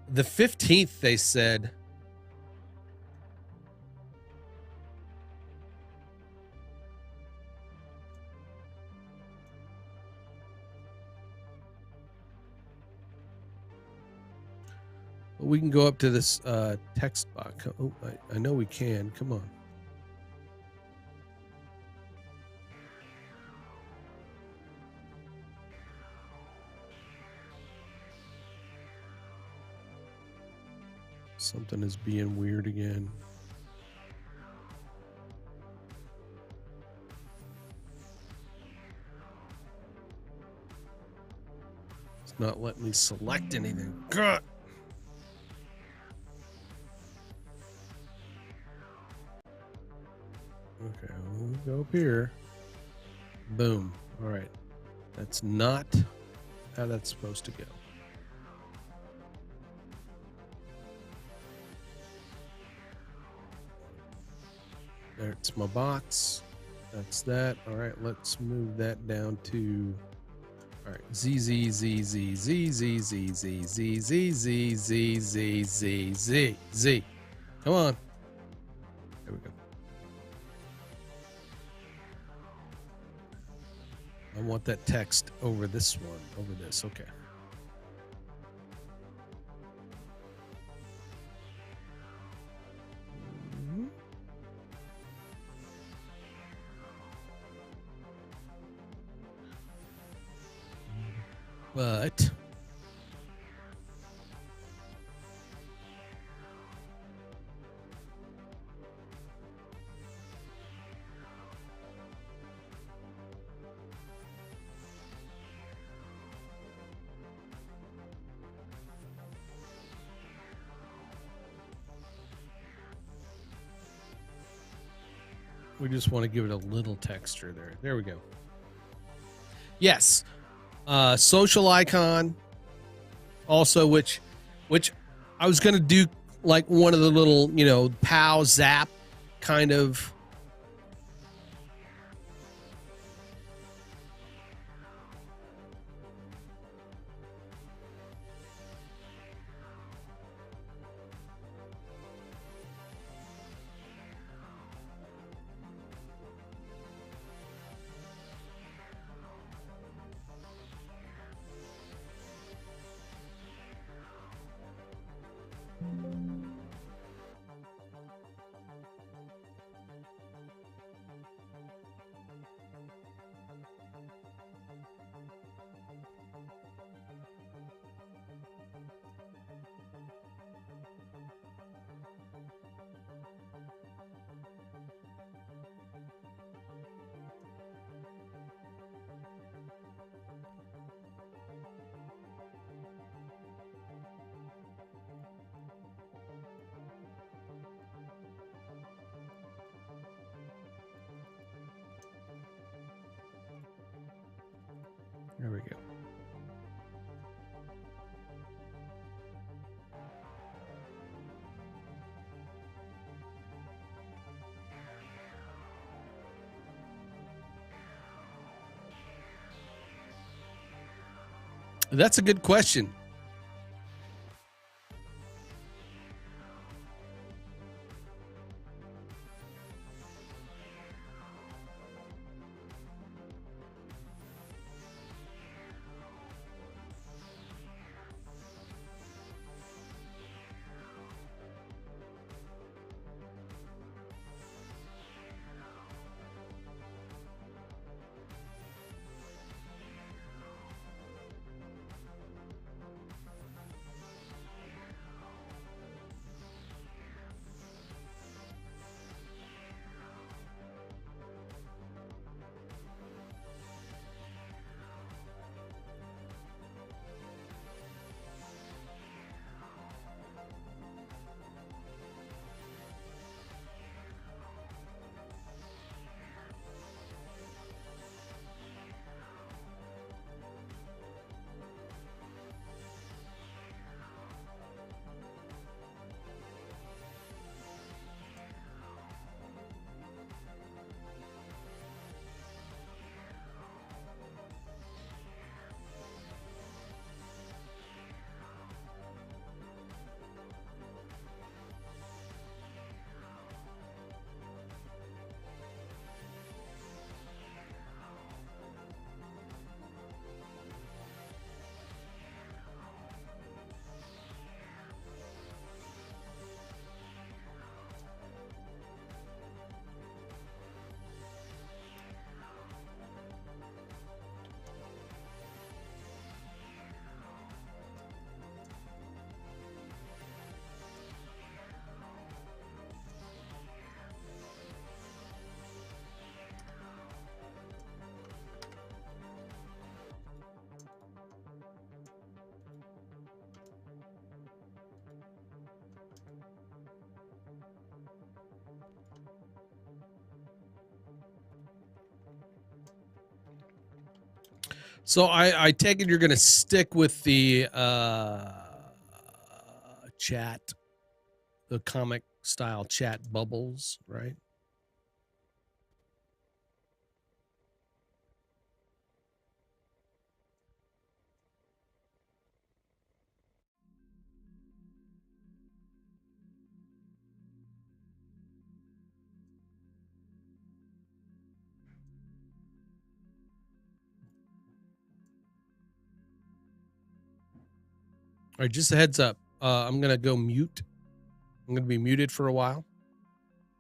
The 15th, they said. We can go up to this text box. Oh, I know we can. Come on. Something is being weird again. It's not letting me select anything. God. Okay, we'll go up here. Boom. All right. That's not how that's supposed to go. There's my box. That's that. All right, let's move that down to. All right, Z Z Z Z Z Z Z Z Z Z Z Z Z Z Z Z. Come on. There we go. I want that text over this one, over this. Okay. But we just want to give it a little texture there. There we go. Yes. Social icon also, which I was going to do like one of the little, pow zap kind of. There we go. That's a good question. So I take it you're going to stick with the chat, the comic style chat bubbles, right? All right, just a heads up. I'm going to go mute. I'm going to be muted for a while.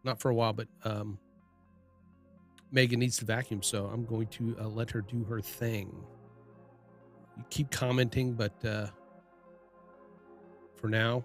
Not for a while, but Megan needs to vacuum, so I'm going to let her do her thing. You keep commenting, but for now.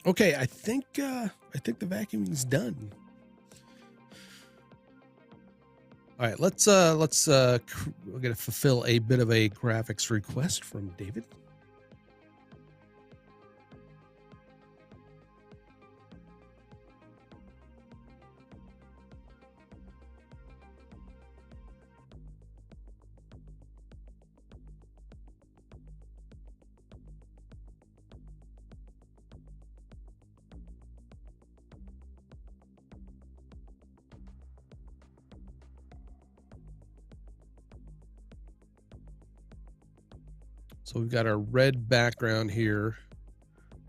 Okay, I think the vacuuming's done. All right, we're gonna fulfill a bit of a graphics request from David. So we've got our red background here.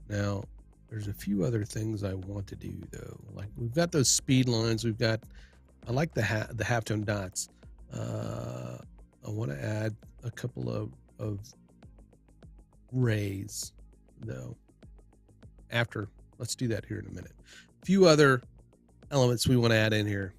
Now, there's a few other things I want to do though. Like we've got those speed lines. I like the halftone dots. I want to add a couple of rays though. Let's do that here in a minute. A few other elements we want to add in here.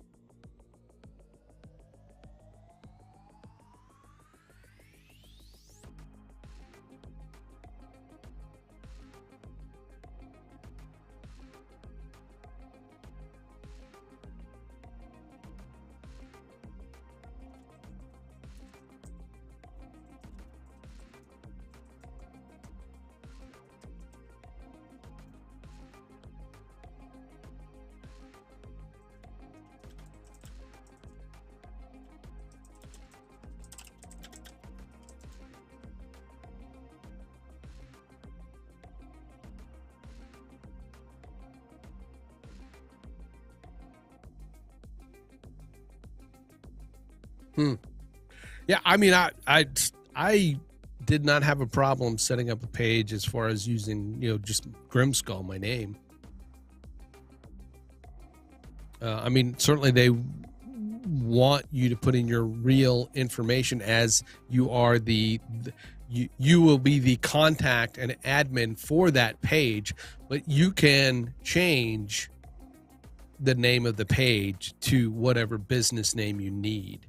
Yeah, I mean, I did not have a problem setting up a page as far as using, just Grimskull, my name. I mean, certainly they want you to put in your real information as you are you will be the contact and admin for that page, but you can change the name of the page to whatever business name you need.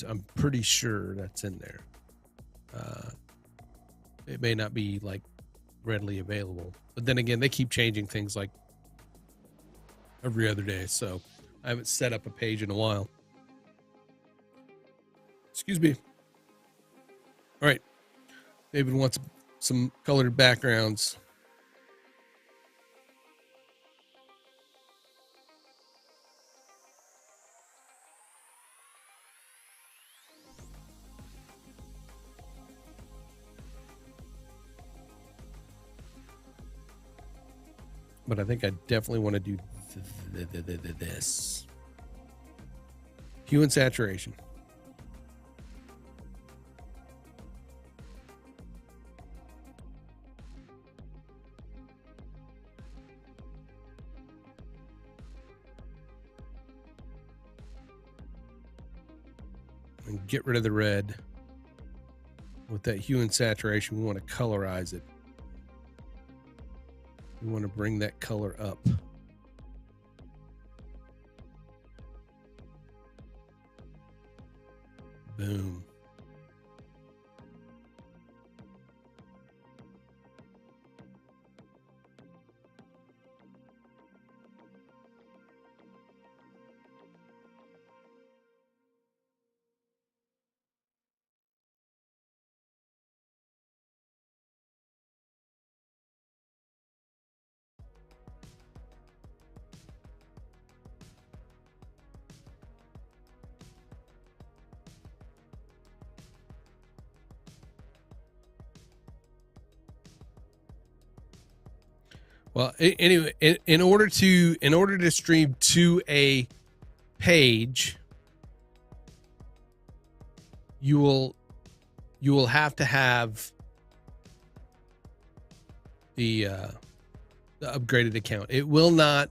I'm pretty sure that's in there. It may not be like readily available, but then again, they keep changing things like every other day. So I haven't set up a page in a while. Excuse me. All right. David wants some colored backgrounds. But I think I definitely want to do this. Hue and saturation. And get rid of the red. With that hue and saturation, we want to colorize it. We want to bring that color up. Boom. Well, anyway, in order to stream to a page, you will have to have the upgraded account. It will not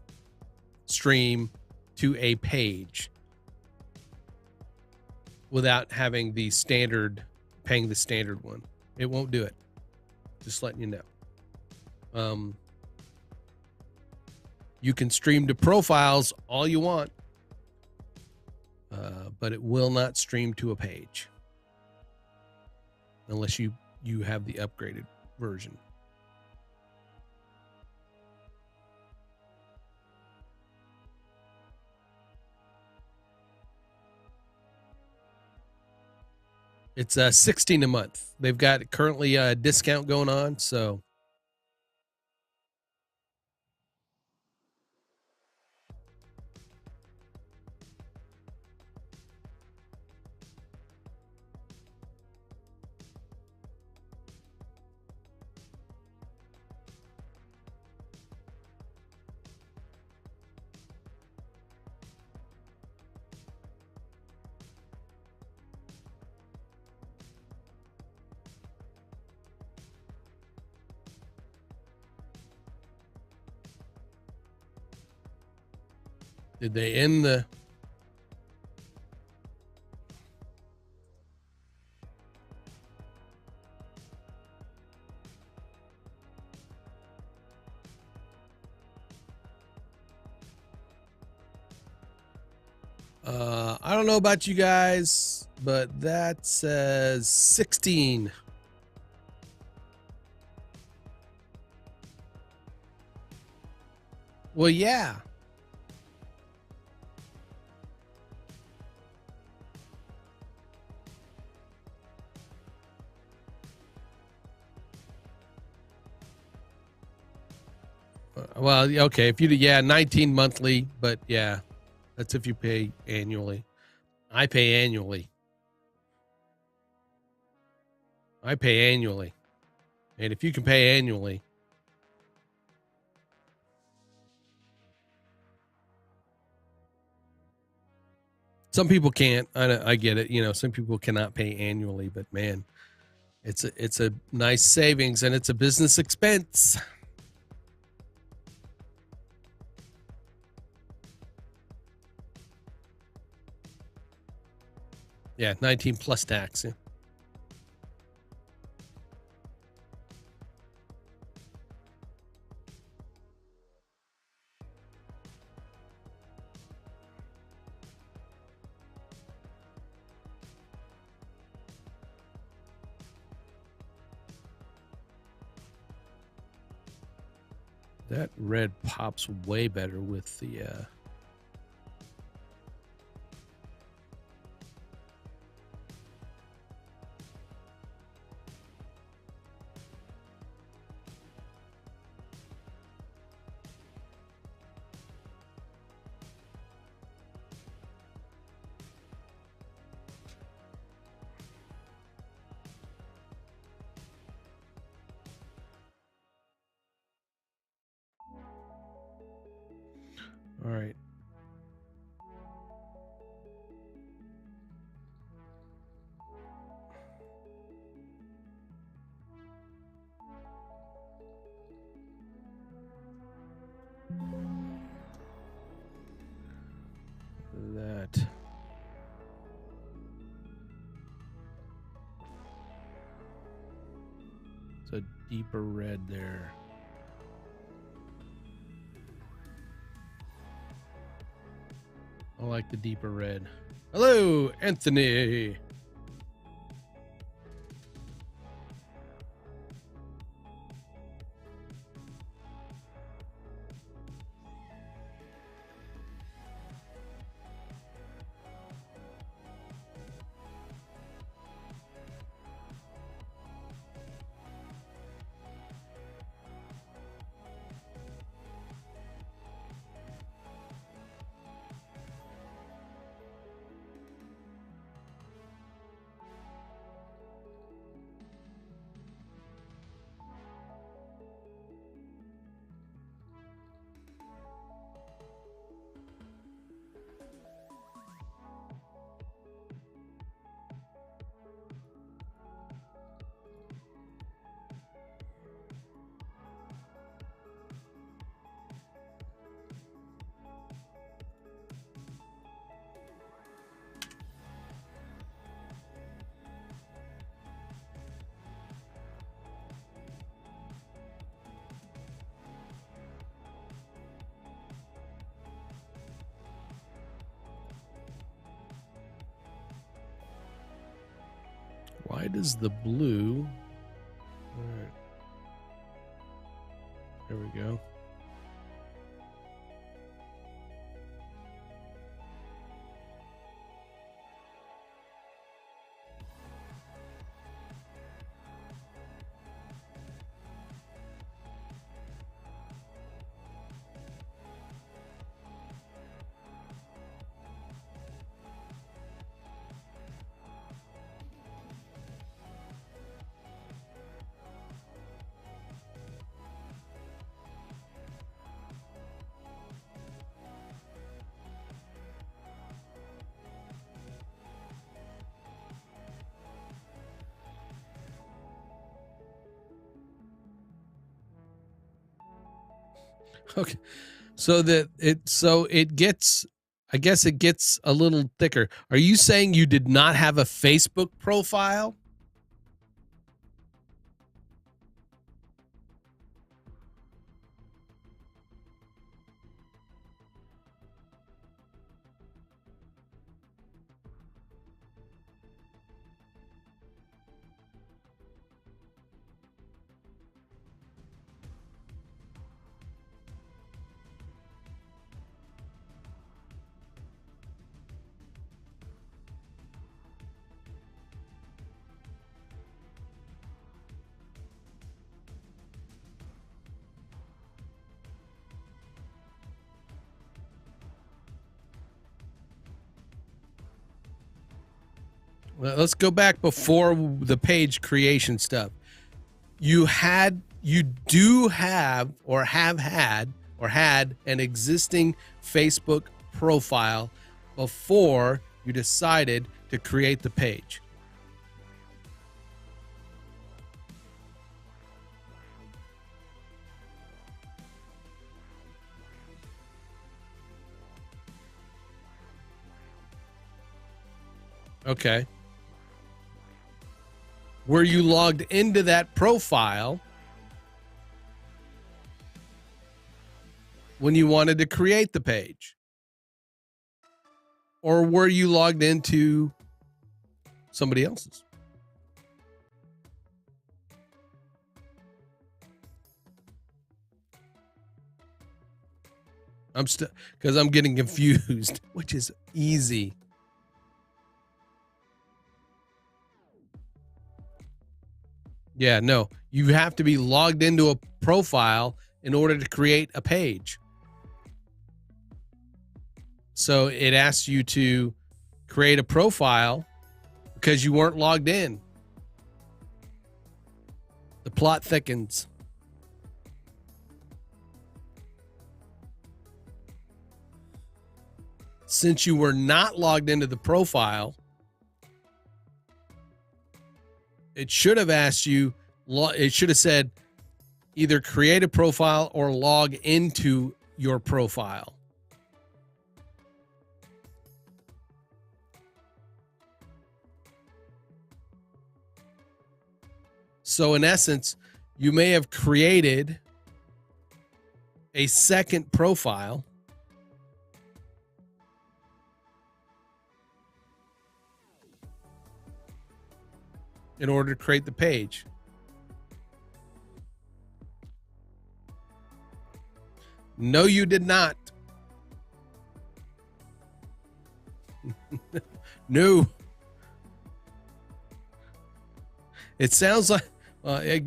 stream to a page without having the standard, paying the standard one. It won't do it. Just letting you know. You can stream to profiles all you want, but it will not stream to a page unless you have the upgraded version. It's 16 a month. They've got currently a discount going on, so did they end the I don't know about you guys, but that says 16. Well, yeah. Well, okay, if you 19 monthly, but yeah, that's if you pay annually. I pay annually. And if you can pay annually, some people can't. I get it. You know, some people cannot pay annually, but man, it's a nice savings and it's a business expense. Yeah, 19 plus tax. Yeah. That red pops way better with the all right. That. It's a deeper red there. I like the deeper red. Hello, Anthony. Why does the blue? All right. There we go. Okay. So it gets, I guess it gets a little thicker. Are you saying you did not have a Facebook profile? Well, let's go back before the page creation stuff. You do have or have had or had an existing Facebook profile before you decided to create the page. Okay. Were you logged into that profile when you wanted to create the page? Or were you logged into somebody else's? Because I'm getting confused, which is easy. Yeah, no, you have to be logged into a profile in order to create a page. So it asks you to create a profile because you weren't logged in. The plot thickens. Since you were not logged into the profile, it should have asked you, it should have said either create a profile or log into your profile. So in essence, you may have created a second profile in order to create the page. No, you did not. No. It sounds like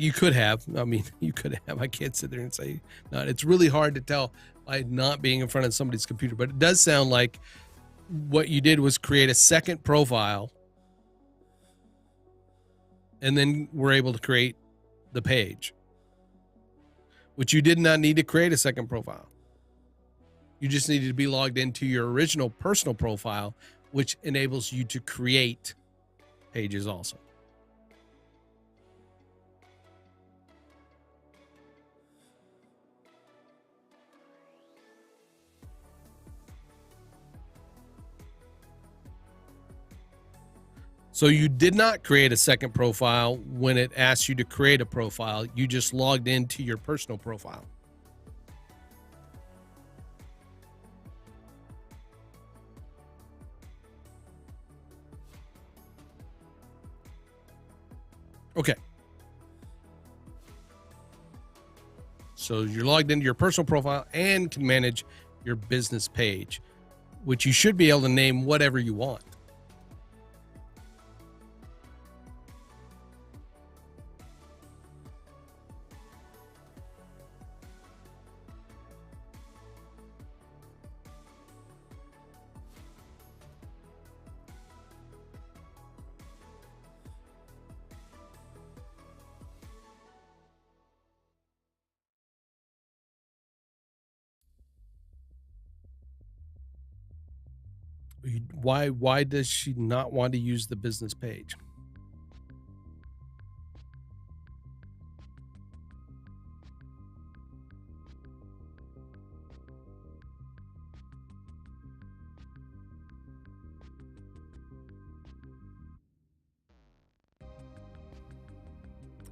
you could have. I mean, you could have. I can't sit there and say not. It's really hard to tell by not being in front of somebody's computer, but it does sound like what you did was create a second profile and then were able to create the page, which you did not need to create a second profile. You just needed to be logged into your original personal profile, which enables you to create pages also. So you did not create a second profile when it asked you to create a profile. You just logged into your personal profile. Okay. So you're logged into your personal profile and can manage your business page, which you should be able to name whatever you want. Why does she not want to use the business page?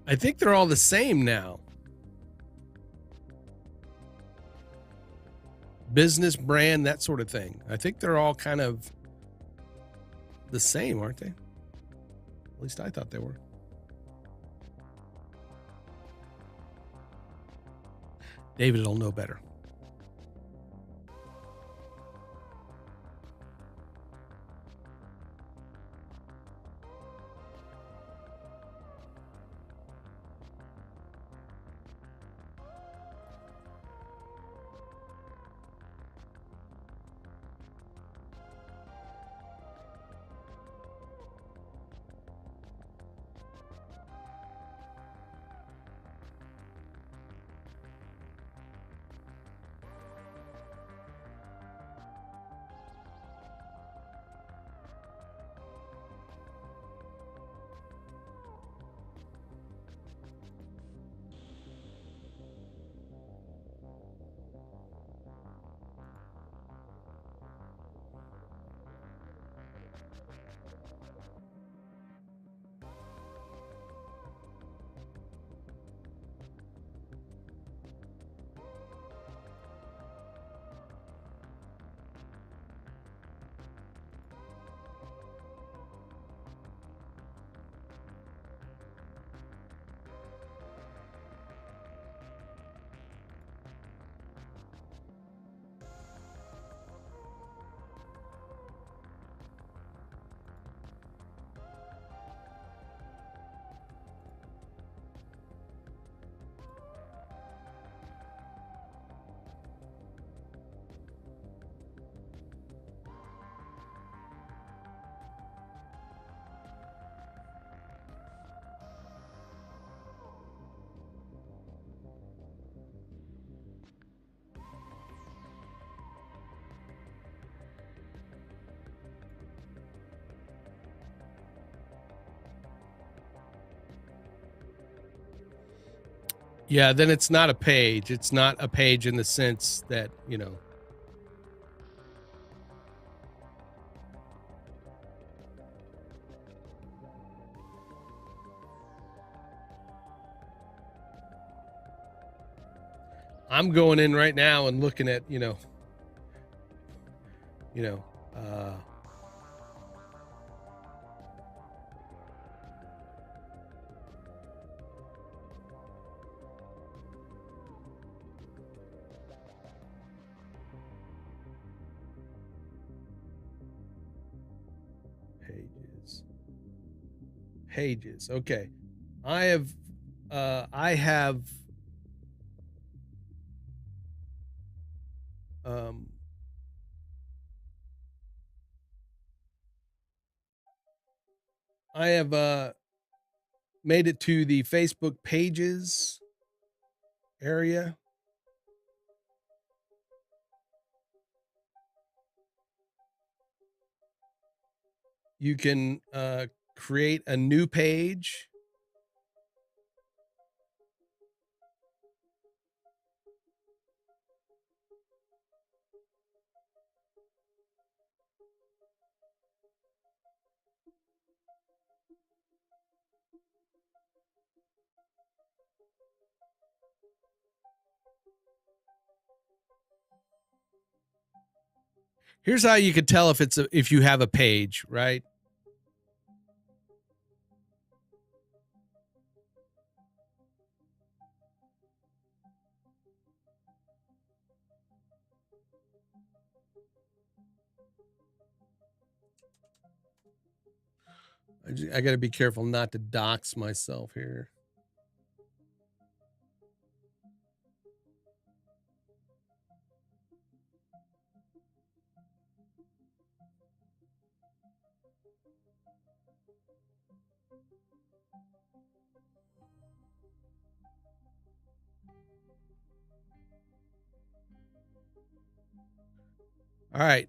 I think they're all the same now. Business, brand, that sort of thing. I think they're all kind of the same, aren't they? At least I thought they were. David will know better. Yeah, then it's not a page. It's not a page in the sense that, you know. I'm going in right now and looking at, uh, pages. Okay. I have um I have made it to the Facebook pages area. You can create a new page. Here's how you could tell if you have a page, right? I got to be careful not to dox myself here. All right.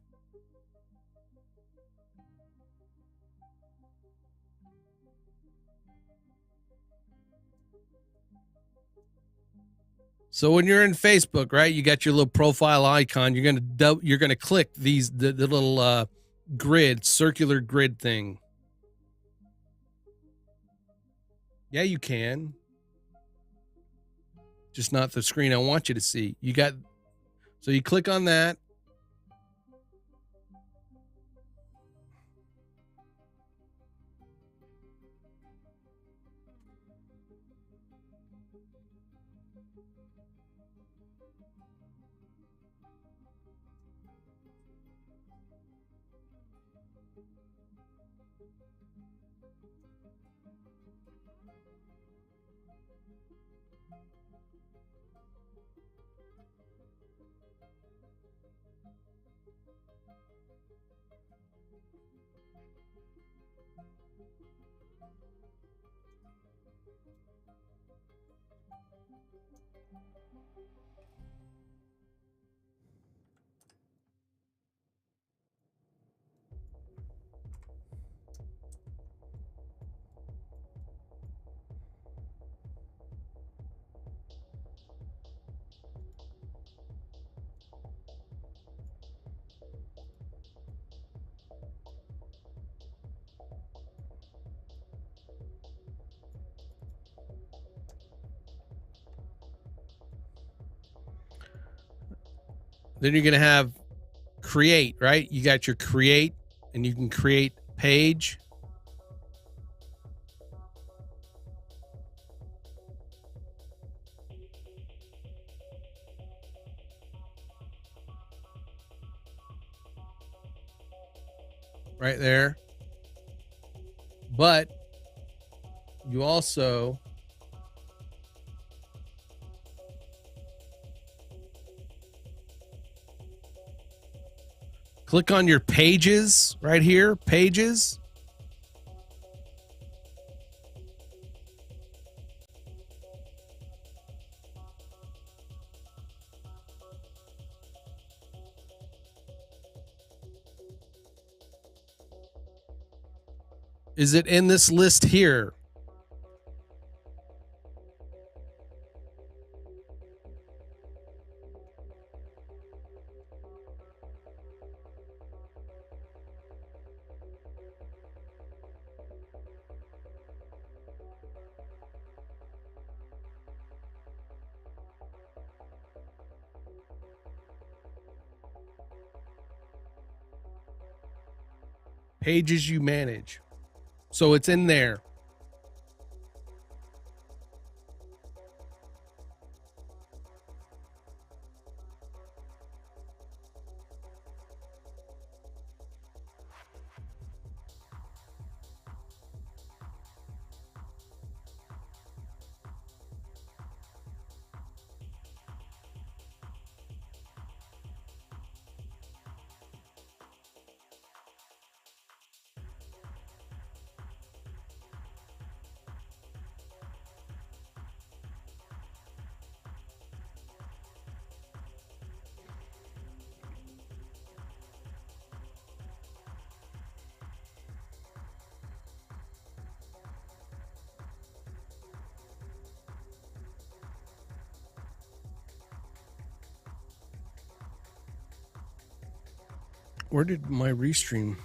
So when you're in Facebook, right, you got your little profile icon. You're gonna click the little circular grid thing. Yeah, you can. Just not the screen I want you to see. So you click on that. Then you're going to have create, right? You got your create, and you can create page. Right there. But you also click on your pages right here, pages. Is it in this list here? Pages you manage. So it's in there. Where did my restream?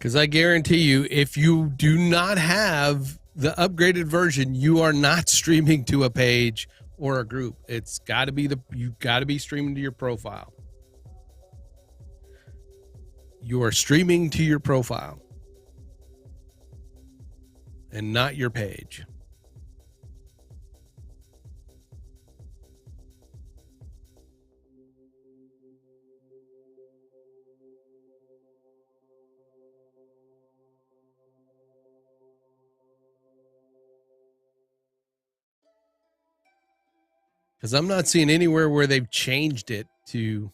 Because I guarantee you, if you do not have the upgraded version, you are not streaming to a page or a group. It's got to be you got to be streaming to your profile. You are streaming to your profile and not your page. Because I'm not seeing anywhere where they've changed it to.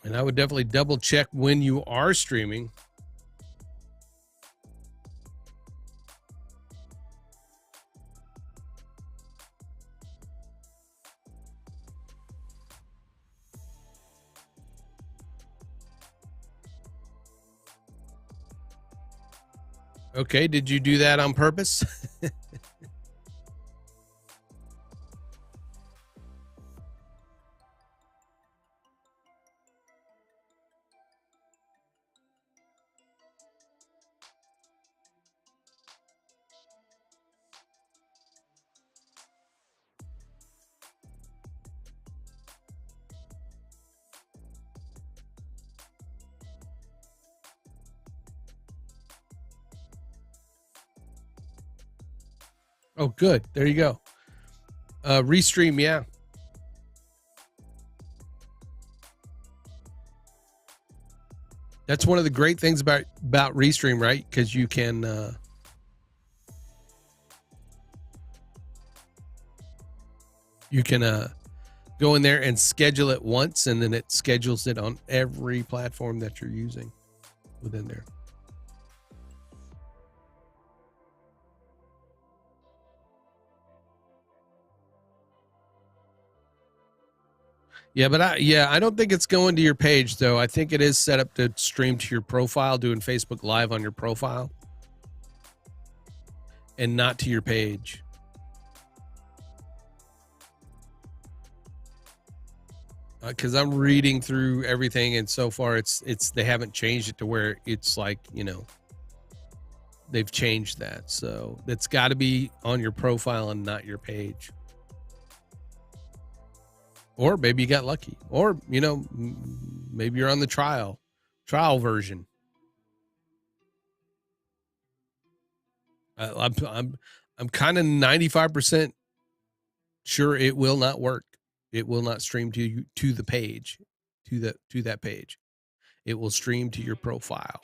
And I would definitely double check when you are streaming. Okay, did you do that on purpose? Oh, good. There you go. Restream, yeah. That's one of the great things about Restream, right? Because you can go in there and schedule it once, and then it schedules it on every platform that you're using within there. Yeah, but I don't think it's going to your page, though. I think it is set up to stream to your profile, doing Facebook Live on your profile, and not to your page. Because I'm reading through everything, and so far it's they haven't changed it to where it's like, you know, they've changed that. So that's got to be on your profile and not your page. Or maybe you got lucky, or, you know, maybe you're on the trial version. I'm kind of 95% sure it will not work. It will not stream to you, to the page, to that page. It will stream to your profile.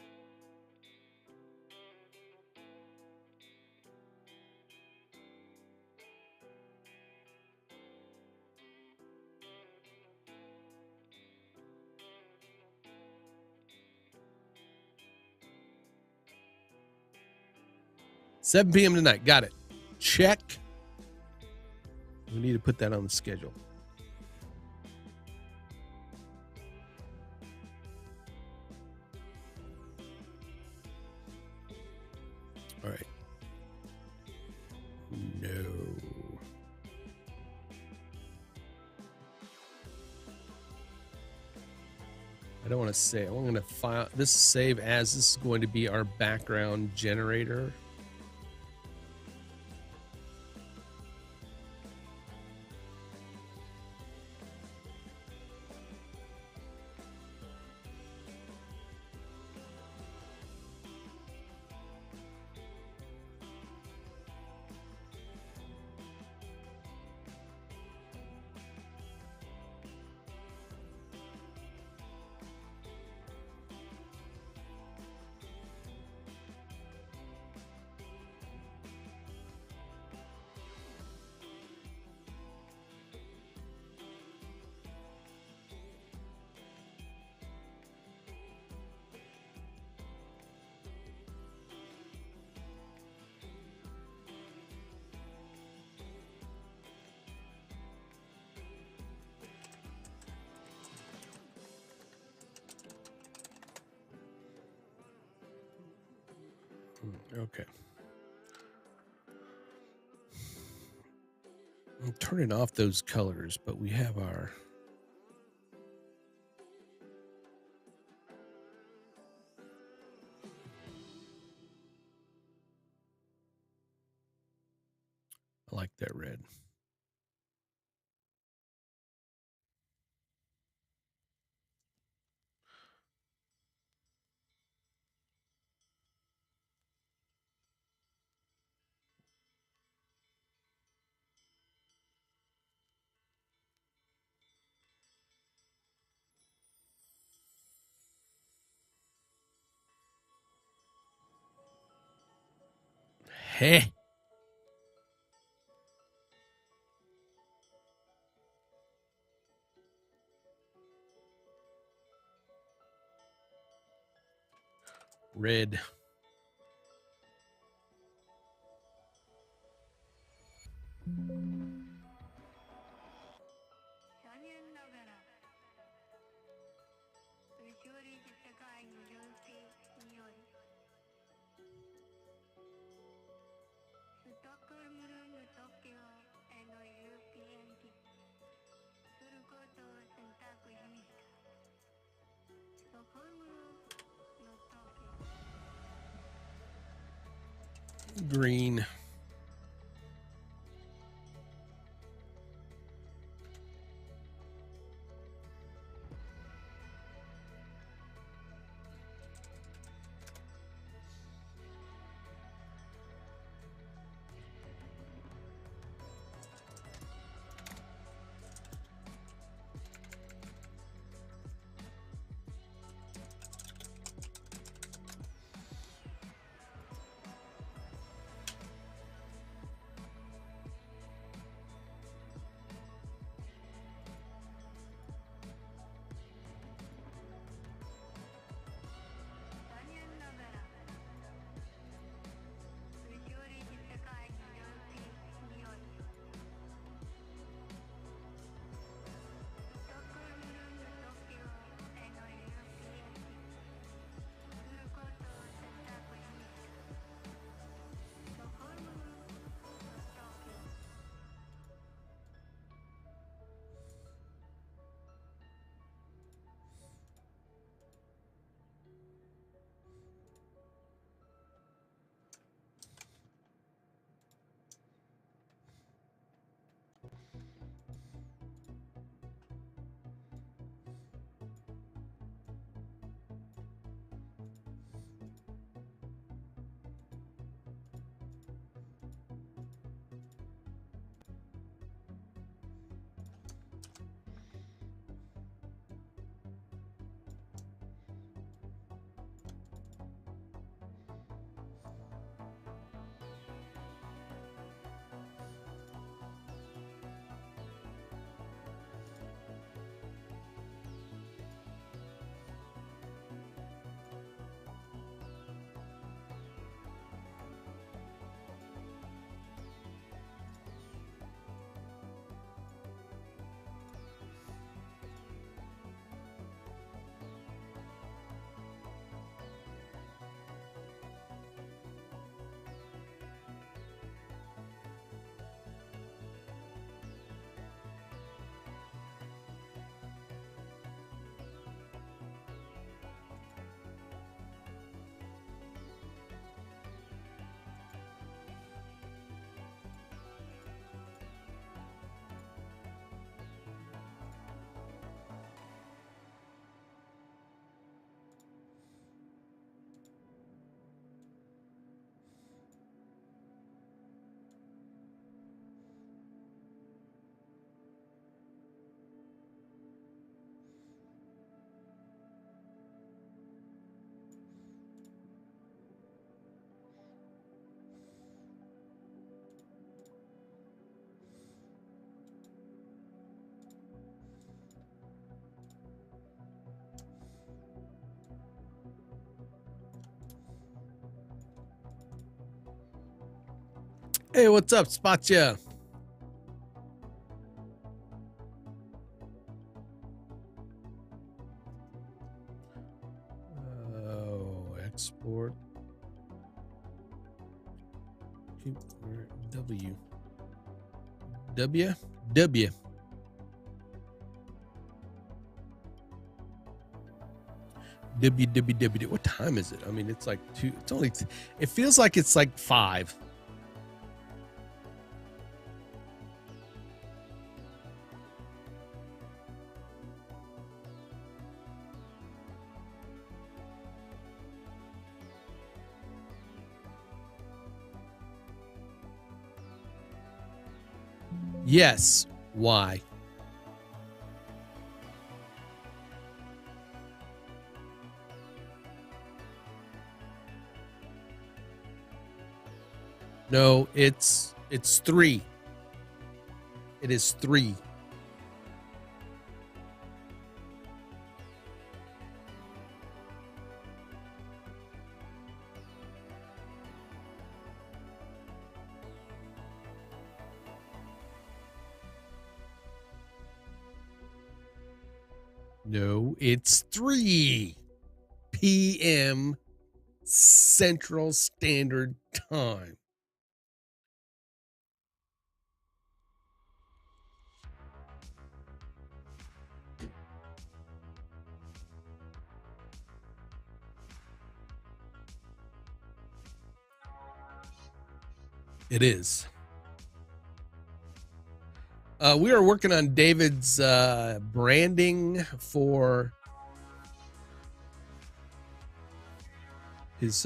$7 p.m. tonight. Got it. Check. We need to put that on the schedule. All right. No. I don't want to say. I'm going to file this save as. This is going to be our background generator. Okay. I'm turning off those colors, but we have our I like that red. Hey. Red. Green. Hey, what's up, Spatcha? Oh, export. W. W. W. WWW. What time is it? I mean, it's like 2. It's only. It feels like it's like 5. Yes. Why? No, it's 3. It is 3. No, it's 3 p.m. Central Standard Time. It is. We are working on David's branding for his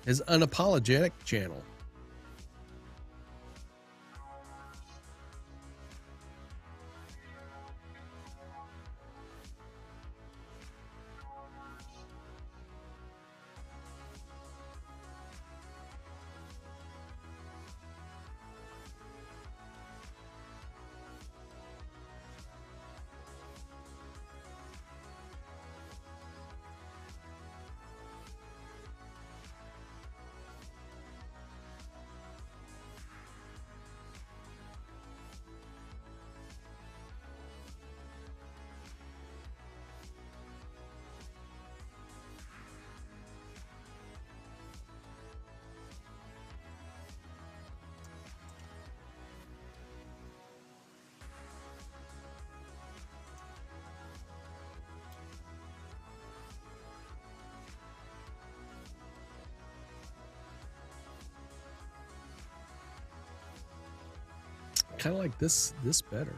unapologetic channel. Kind of like this better.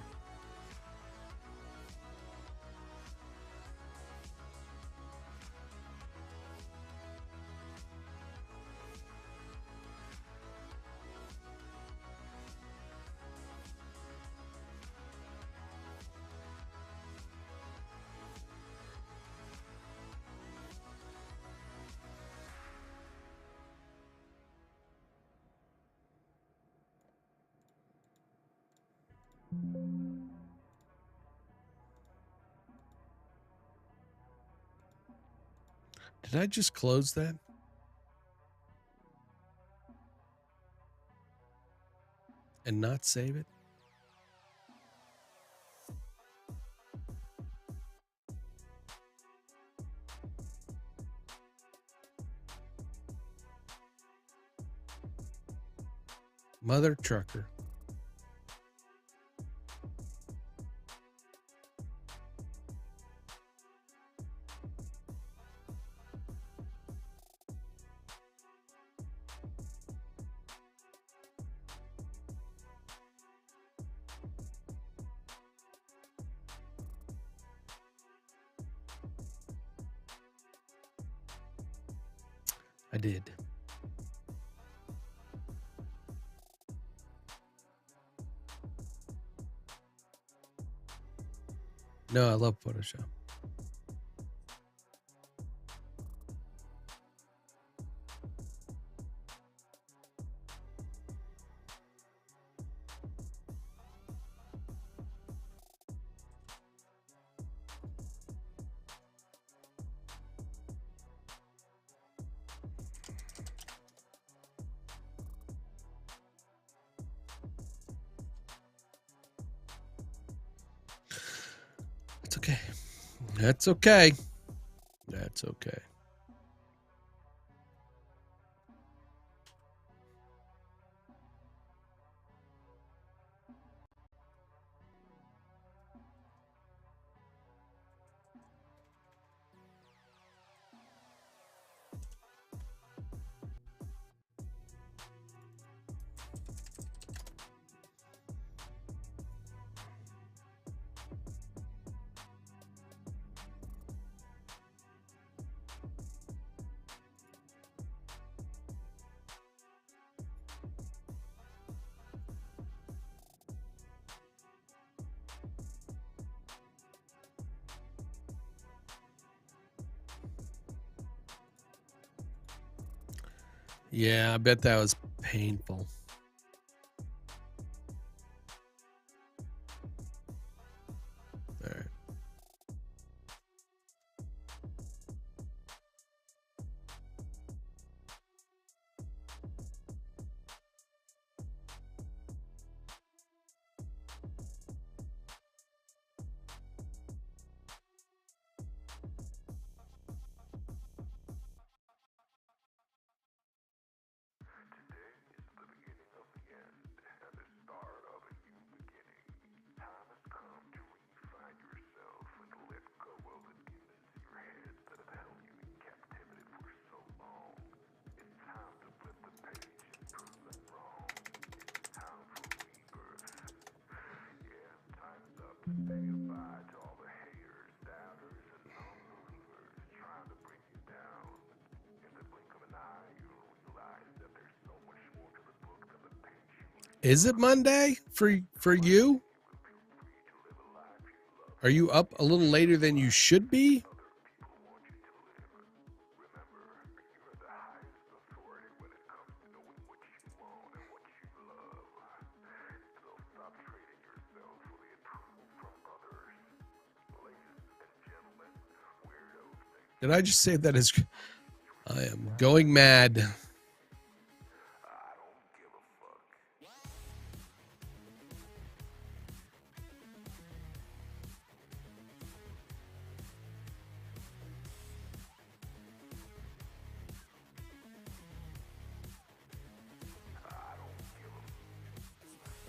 Did I just close that? And not save it? Mother trucker. I did. No, I love Photoshop. It's okay. That's okay. That's okay. Yeah, I bet that was painful. All right. Is it Monday for you? Are you up a little later than you should be? Did I just say that as I am going mad?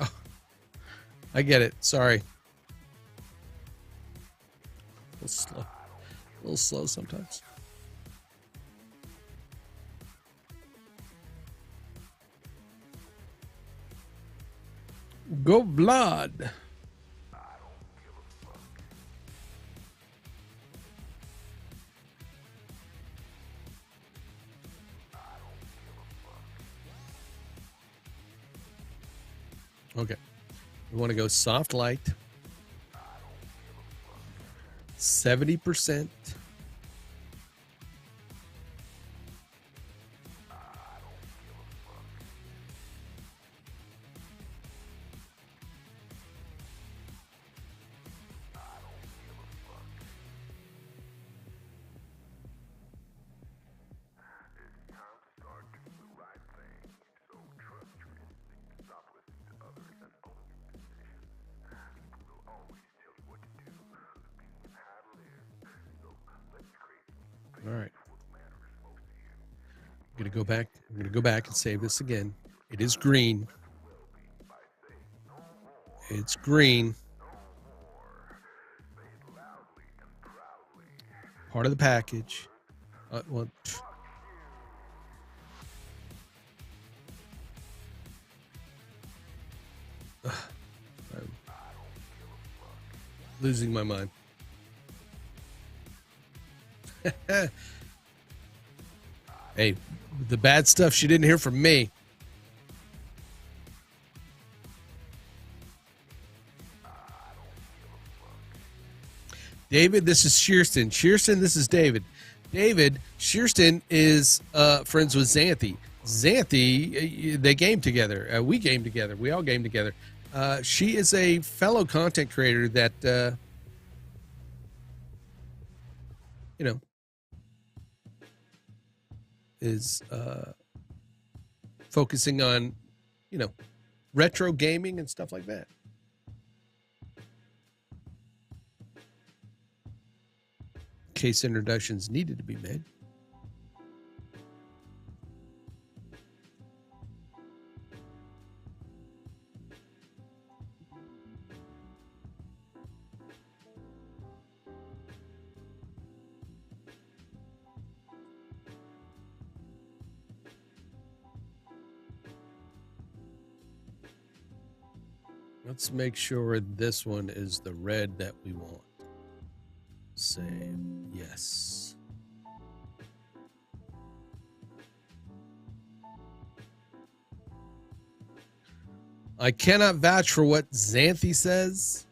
Oh, I get it. Sorry. A little slow sometimes. Go blood. Okay. We want to go soft light. 70%. All right. I'm going to go back. I'm going to go back and save this again. It is green. It's green. Part of the package. Well, I'm losing my mind. Hey, the bad stuff she didn't hear from me. David, this is Shearston. Shearston, this is David. David, Shearston is friends with Xanthi. Xanthi, they game together. We game together. We all game together. She is a fellow content creator that, is focusing on, retro gaming and stuff like that. In case introductions needed to be made. Let's make sure this one is the red that we want. Save. Yes. I cannot vouch for what Xanthi says.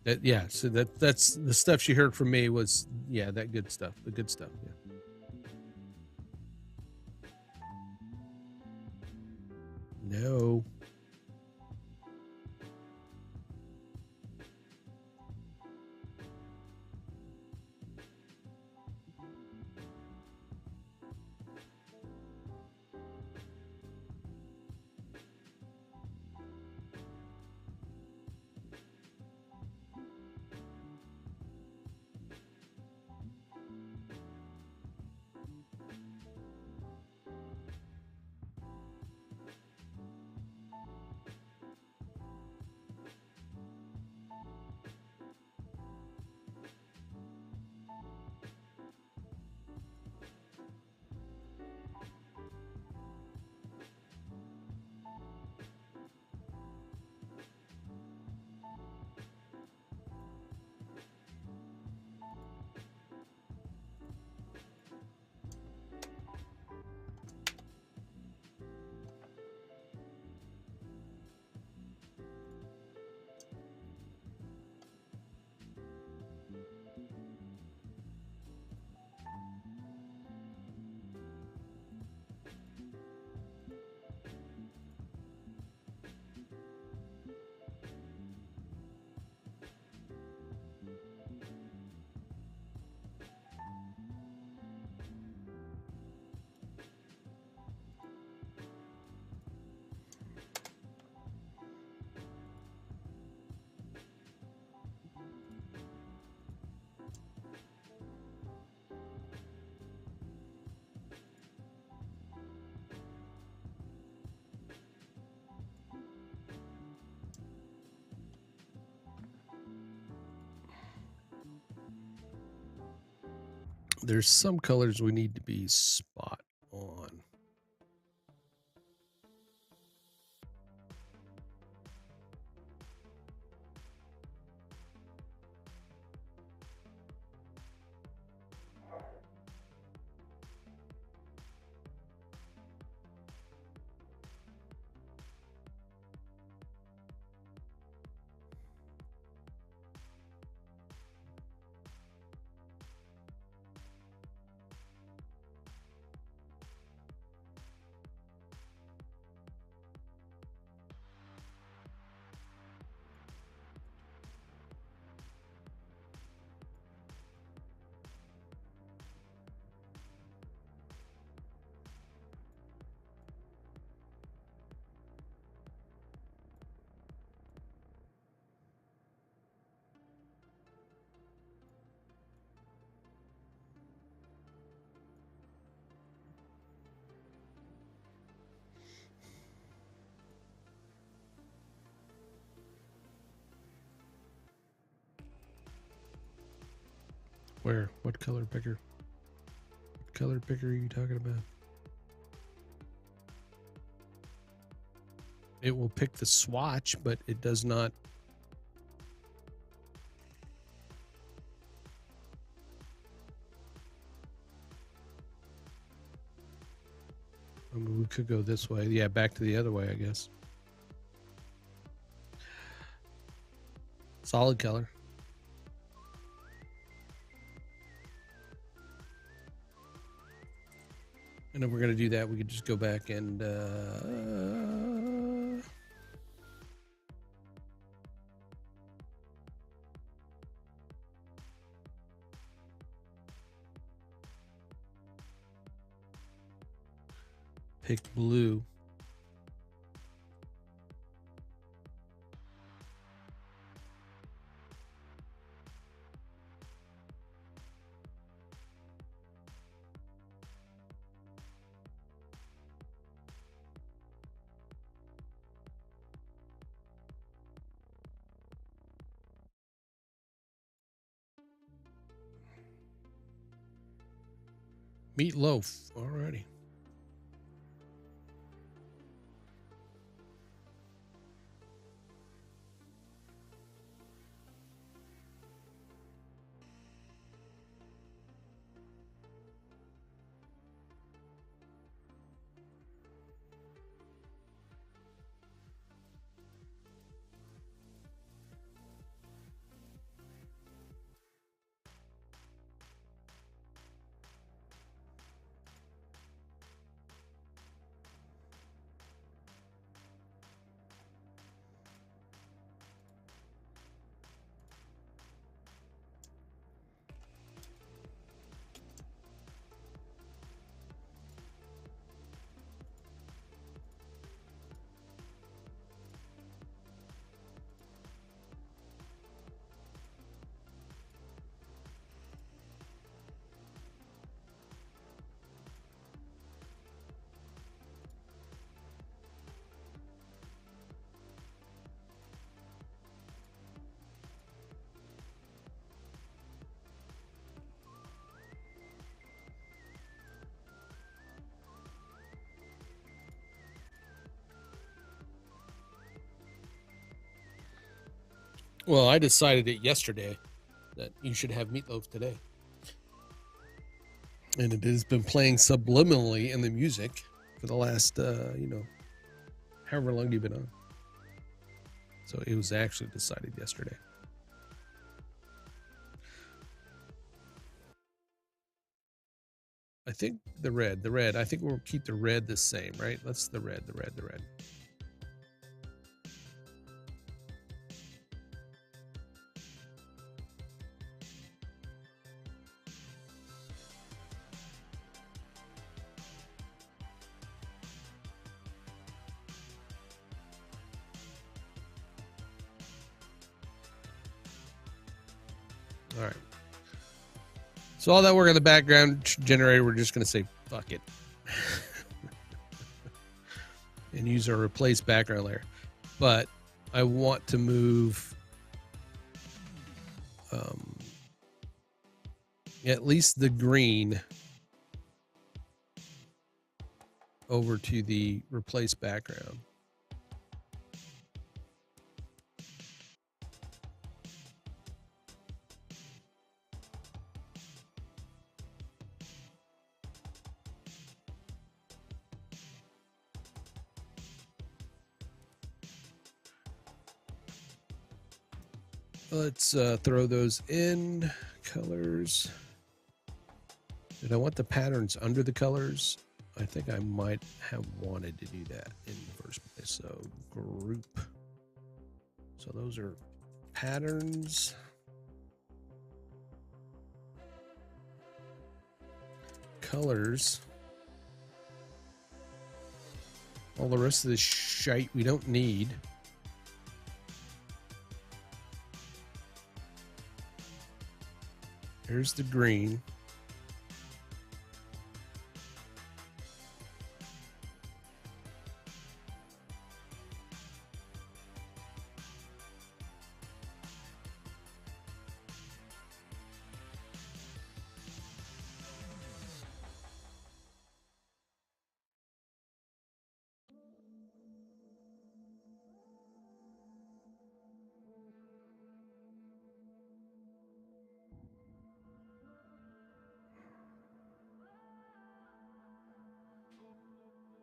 That, yeah, so that's the stuff she heard from me was, yeah, that good stuff, the good stuff. Yeah. No. There's some colors we need to be spot on. Where? What color picker? What color picker are you talking about? It will pick the swatch, but it does not. I mean, we could go this way. Yeah, back to the other way, I guess. Solid color. And if we're going to do that, we could just go back and pick blue. Meatloaf. Alrighty. Well, I decided it yesterday that you should have meatloaf today. And it has been playing subliminally in the music for the last, however long you've been on. So it was actually decided yesterday. I think the red, I think we'll keep the red the same, right? That's the red. All right. So all that work on the background generator, we're just going to say, fuck it. And use our replace background layer. But I want to move at least the green over to the replace background. Let's throw those in. Colors. Did I want the patterns under the colors? I think I might have wanted to do that in the first place. So group. So those are patterns. Colors. All the rest of this shite we don't need. Here's the green.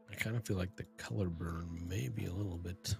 I kind of feel like the color burn may be a little bit.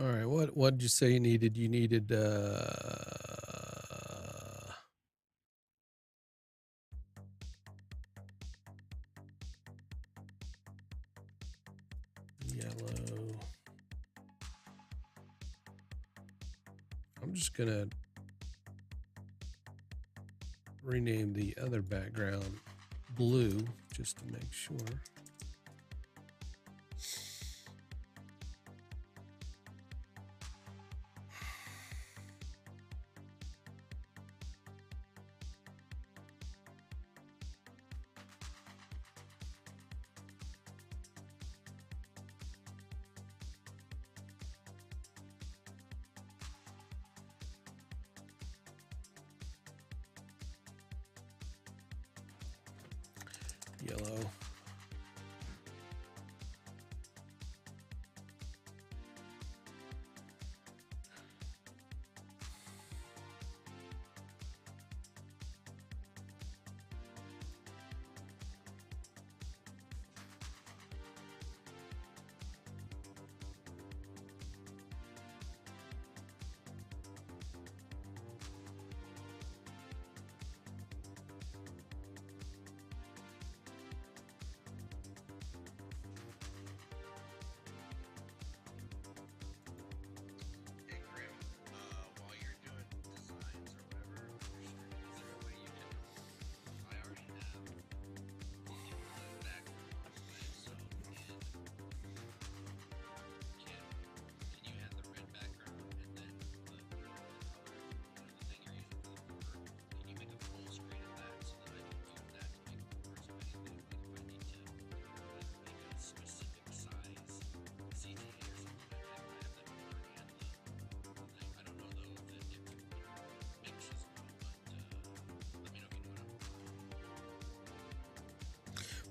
All right, what did you say you needed? You needed yellow. I'm just gonna rename the other background blue just to make sure. Yellow.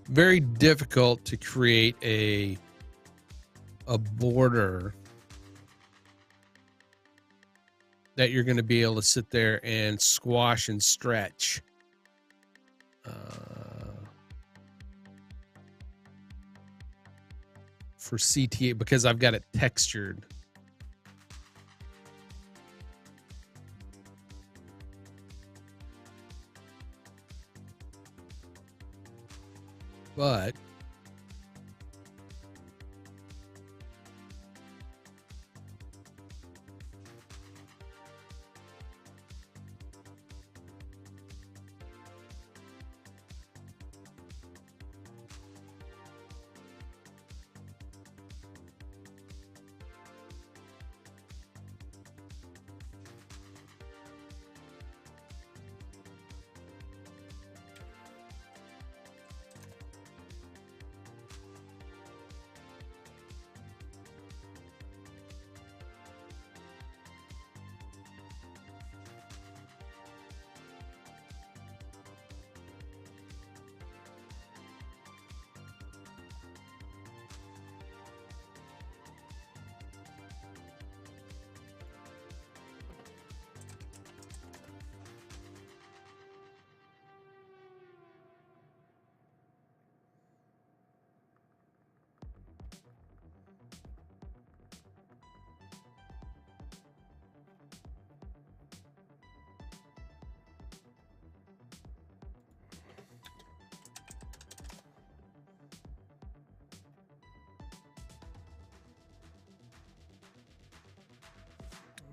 Very difficult to create a border that you're going to be able to sit there and squash and stretch. For CTA, because I've got it textured. But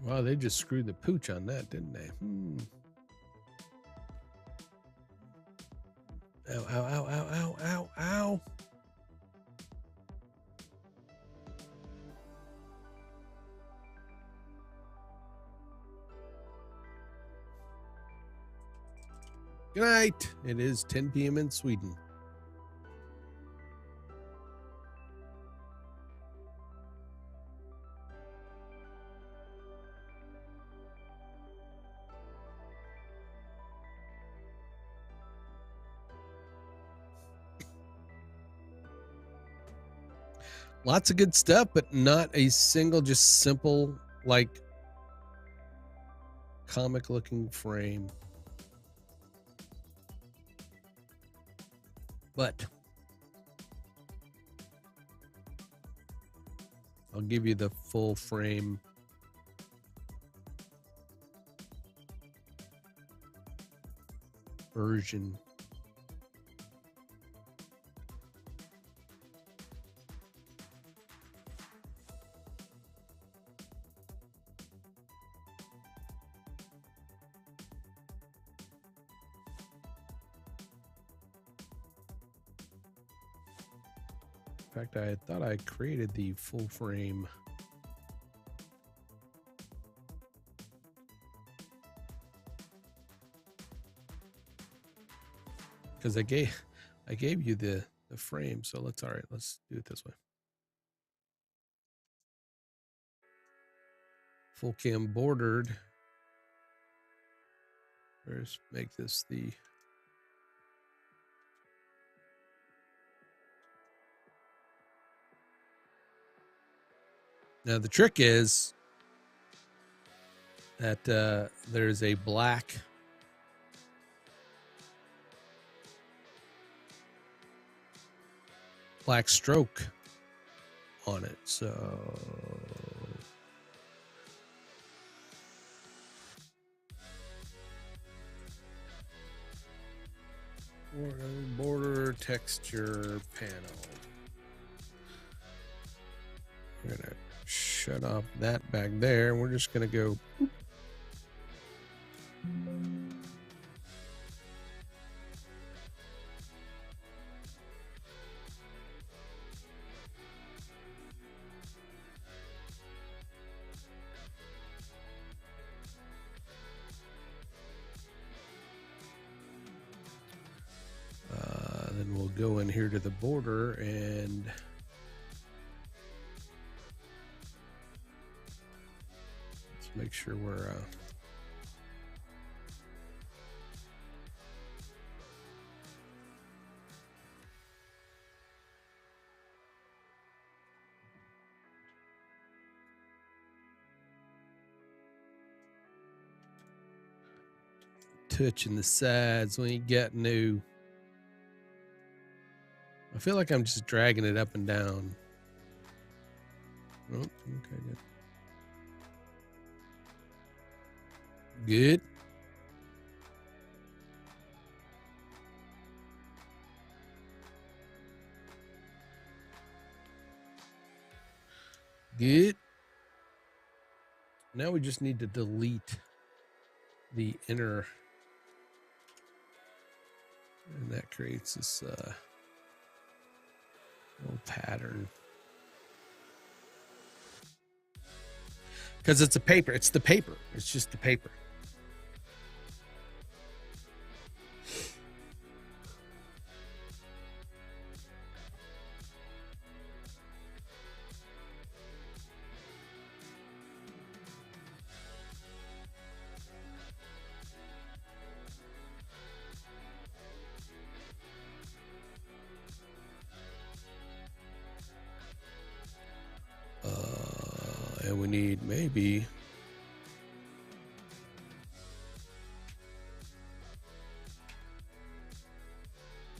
wow, they just screwed the pooch on that, didn't they? Ow, ow, ow, ow, ow, ow, ow. Good night. It is 10 p.m. in Sweden. Lots of good stuff, but not a single just simple, like, comic looking frame. But I'll give you the full frame. Version. In fact, I thought I created the full frame. Because I gave you the frame, so let's do it this way. Full cam bordered. Let's make this the now the trick is that there's a black stroke on it, so border texture panel. We're gonna shut off that back there. We're just gonna go boop. Then we'll go in here to the border and let's make sure we're touching the sides when you get new. I feel like I'm just dragging it up and down. Oh, okay, good. Good. Good. Now we just need to delete the inner, and that creates this little pattern. Because it's a paper. It's the paper. It's just the paper. And we need maybe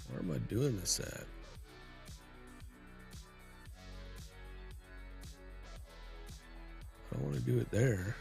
where am I doing this at? I don't want to do it there.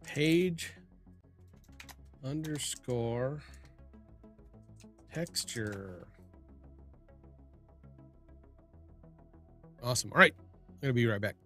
page underscore texture. Awesome. All right. I'm going to be right back.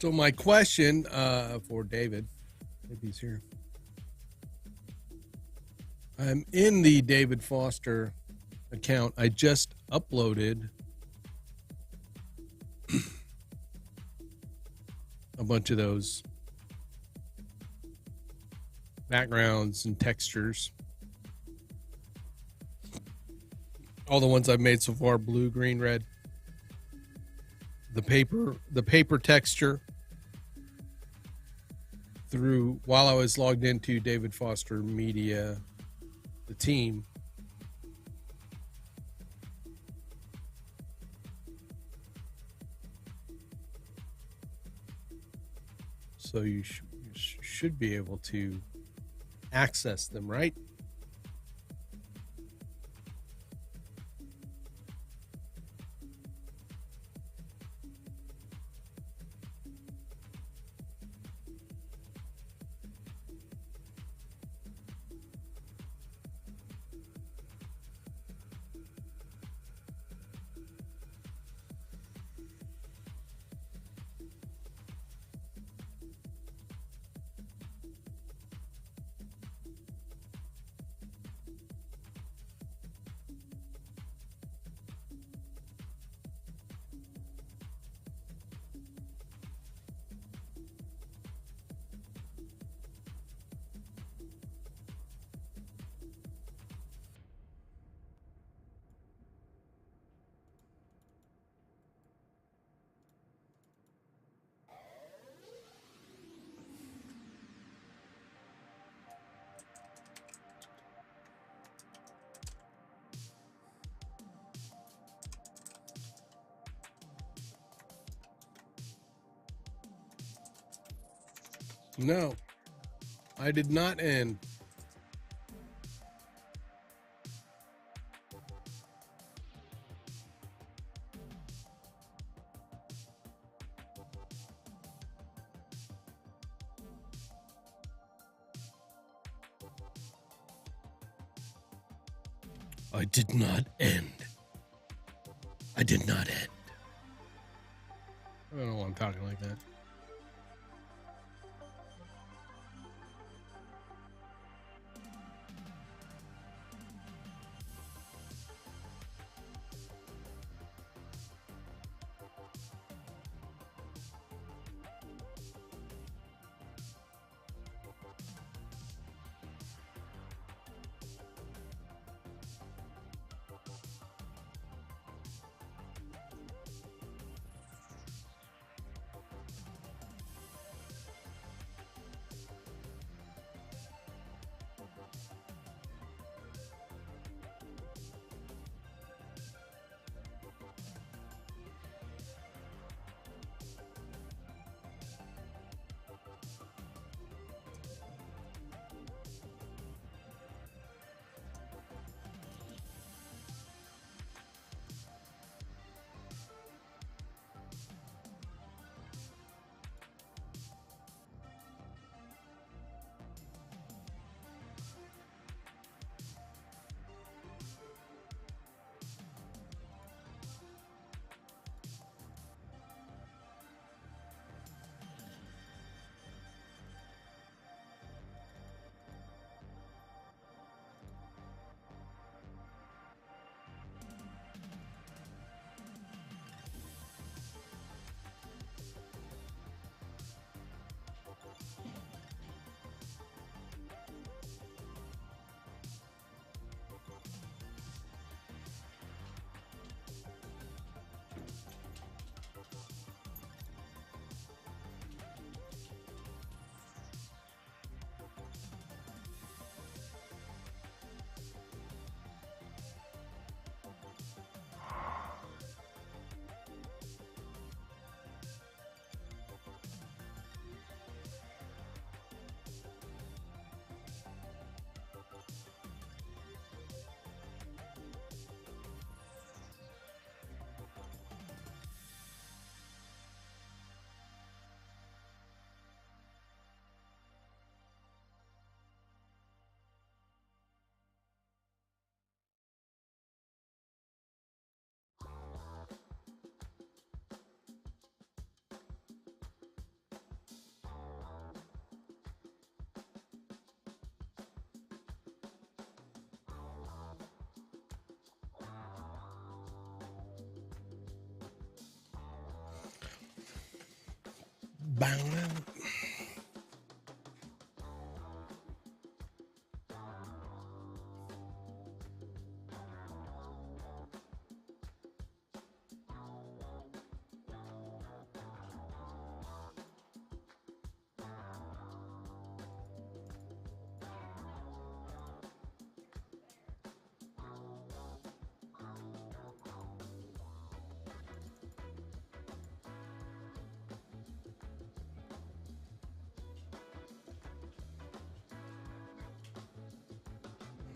So my question for David, if he's here. I'm in the David Foster account. I just uploaded a bunch of those backgrounds and textures. All the ones I've made so far, blue, green, red. The paper texture through while I was logged into David Foster Media, the team. So you should be able to access them, right? No, I did not end. I did not end. I did not end. I don't know why I'm talking like that.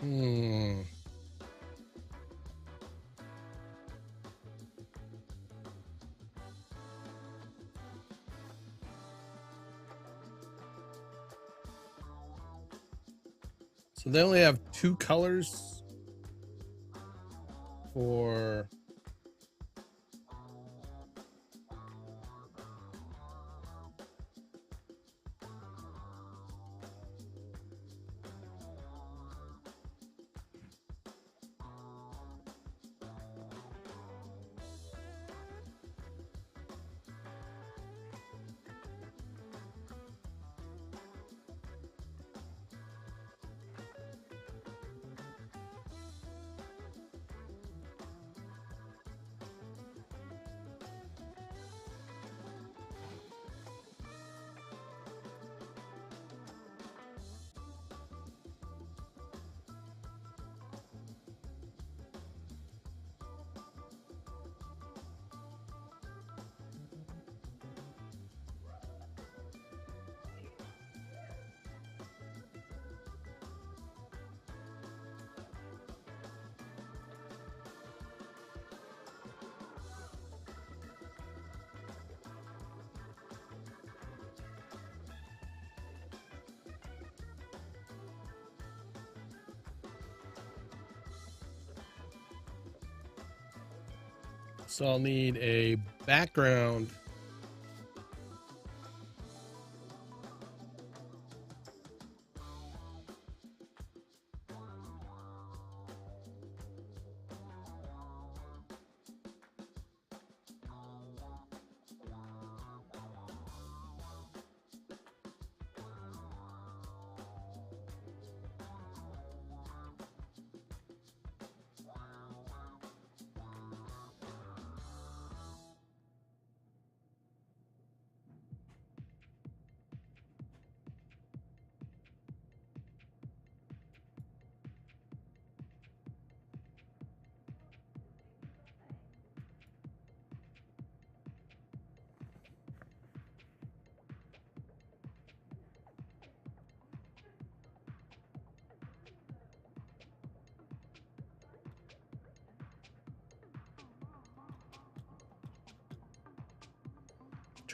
Hmm. So they only have two colors for so I'll need a background.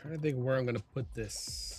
Trying to think where I'm going to put this.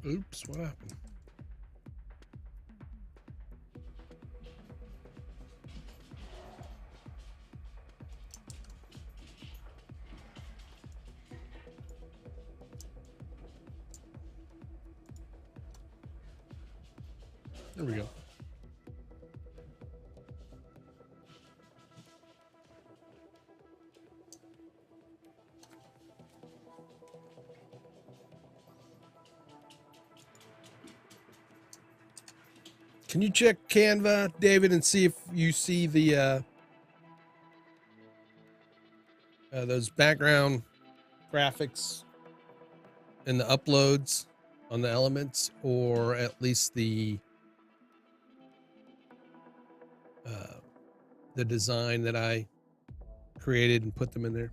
Oops, what happened? There we go. Can you check Canva, David, and see if you see the those background graphics and the uploads on the elements, or at least the design that I created and put them in there?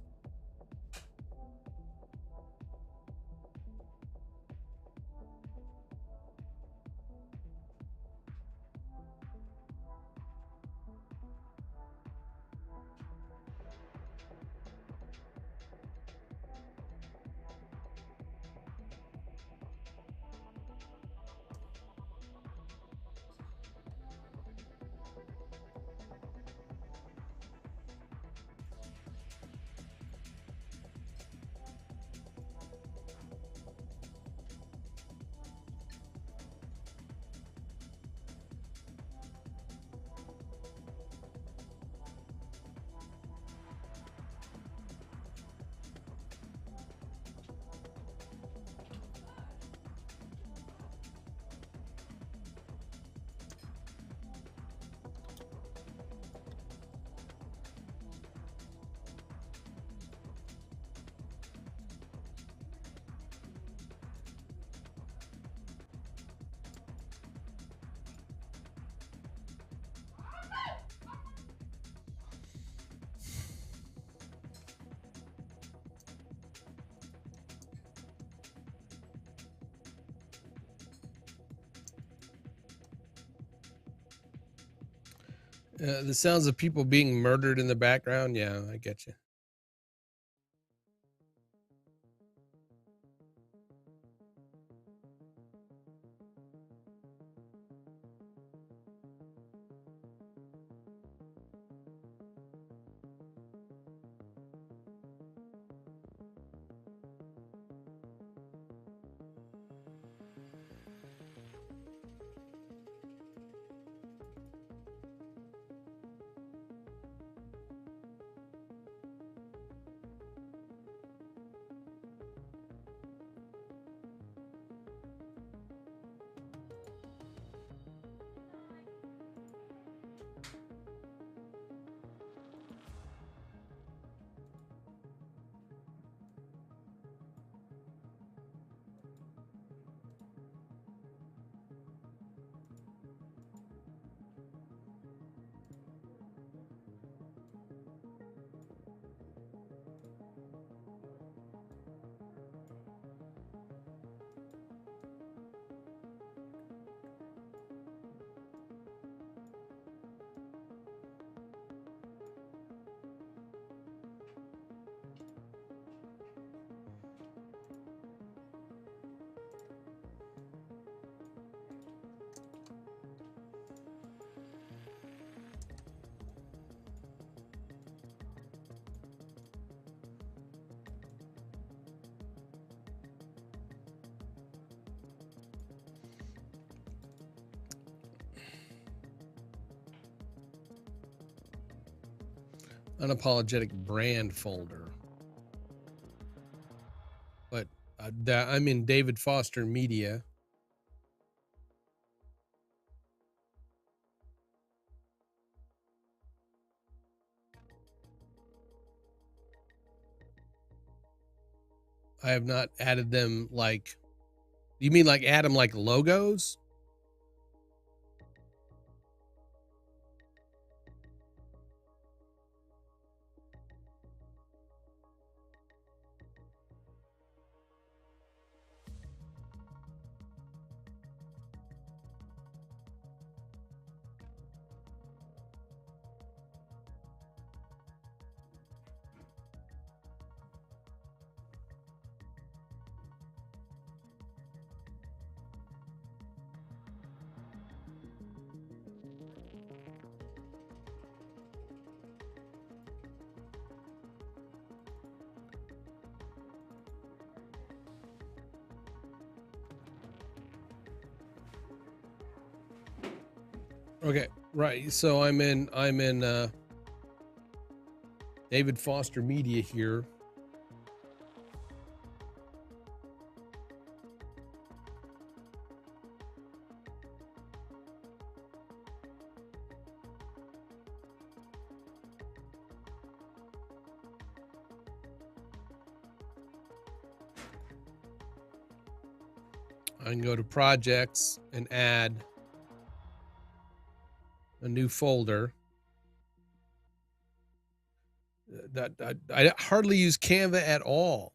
The sounds of people being murdered in the background. Yeah, I get you. Unapologetic brand folder. But I'm in David Foster Media. I have not added them like, you mean like add them like logos? Okay, right. So I'm in David Foster Media here. I can go to projects and add a new folder. I hardly use Canva at all.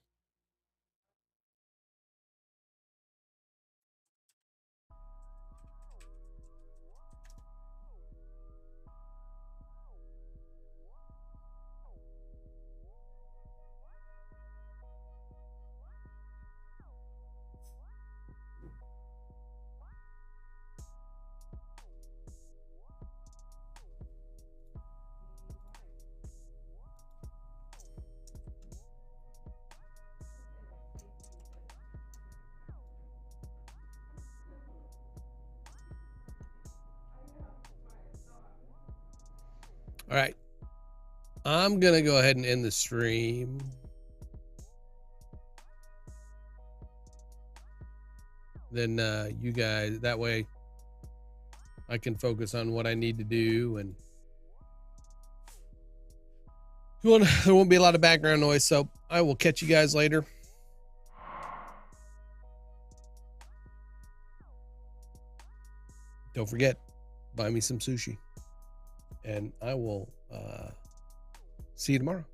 All right. I'm going to go ahead and end the stream. Then you guys, that way I can focus on what I need to do. And there won't be a lot of background noise. So I will catch you guys later. Don't forget, buy me some sushi. And I will see you tomorrow.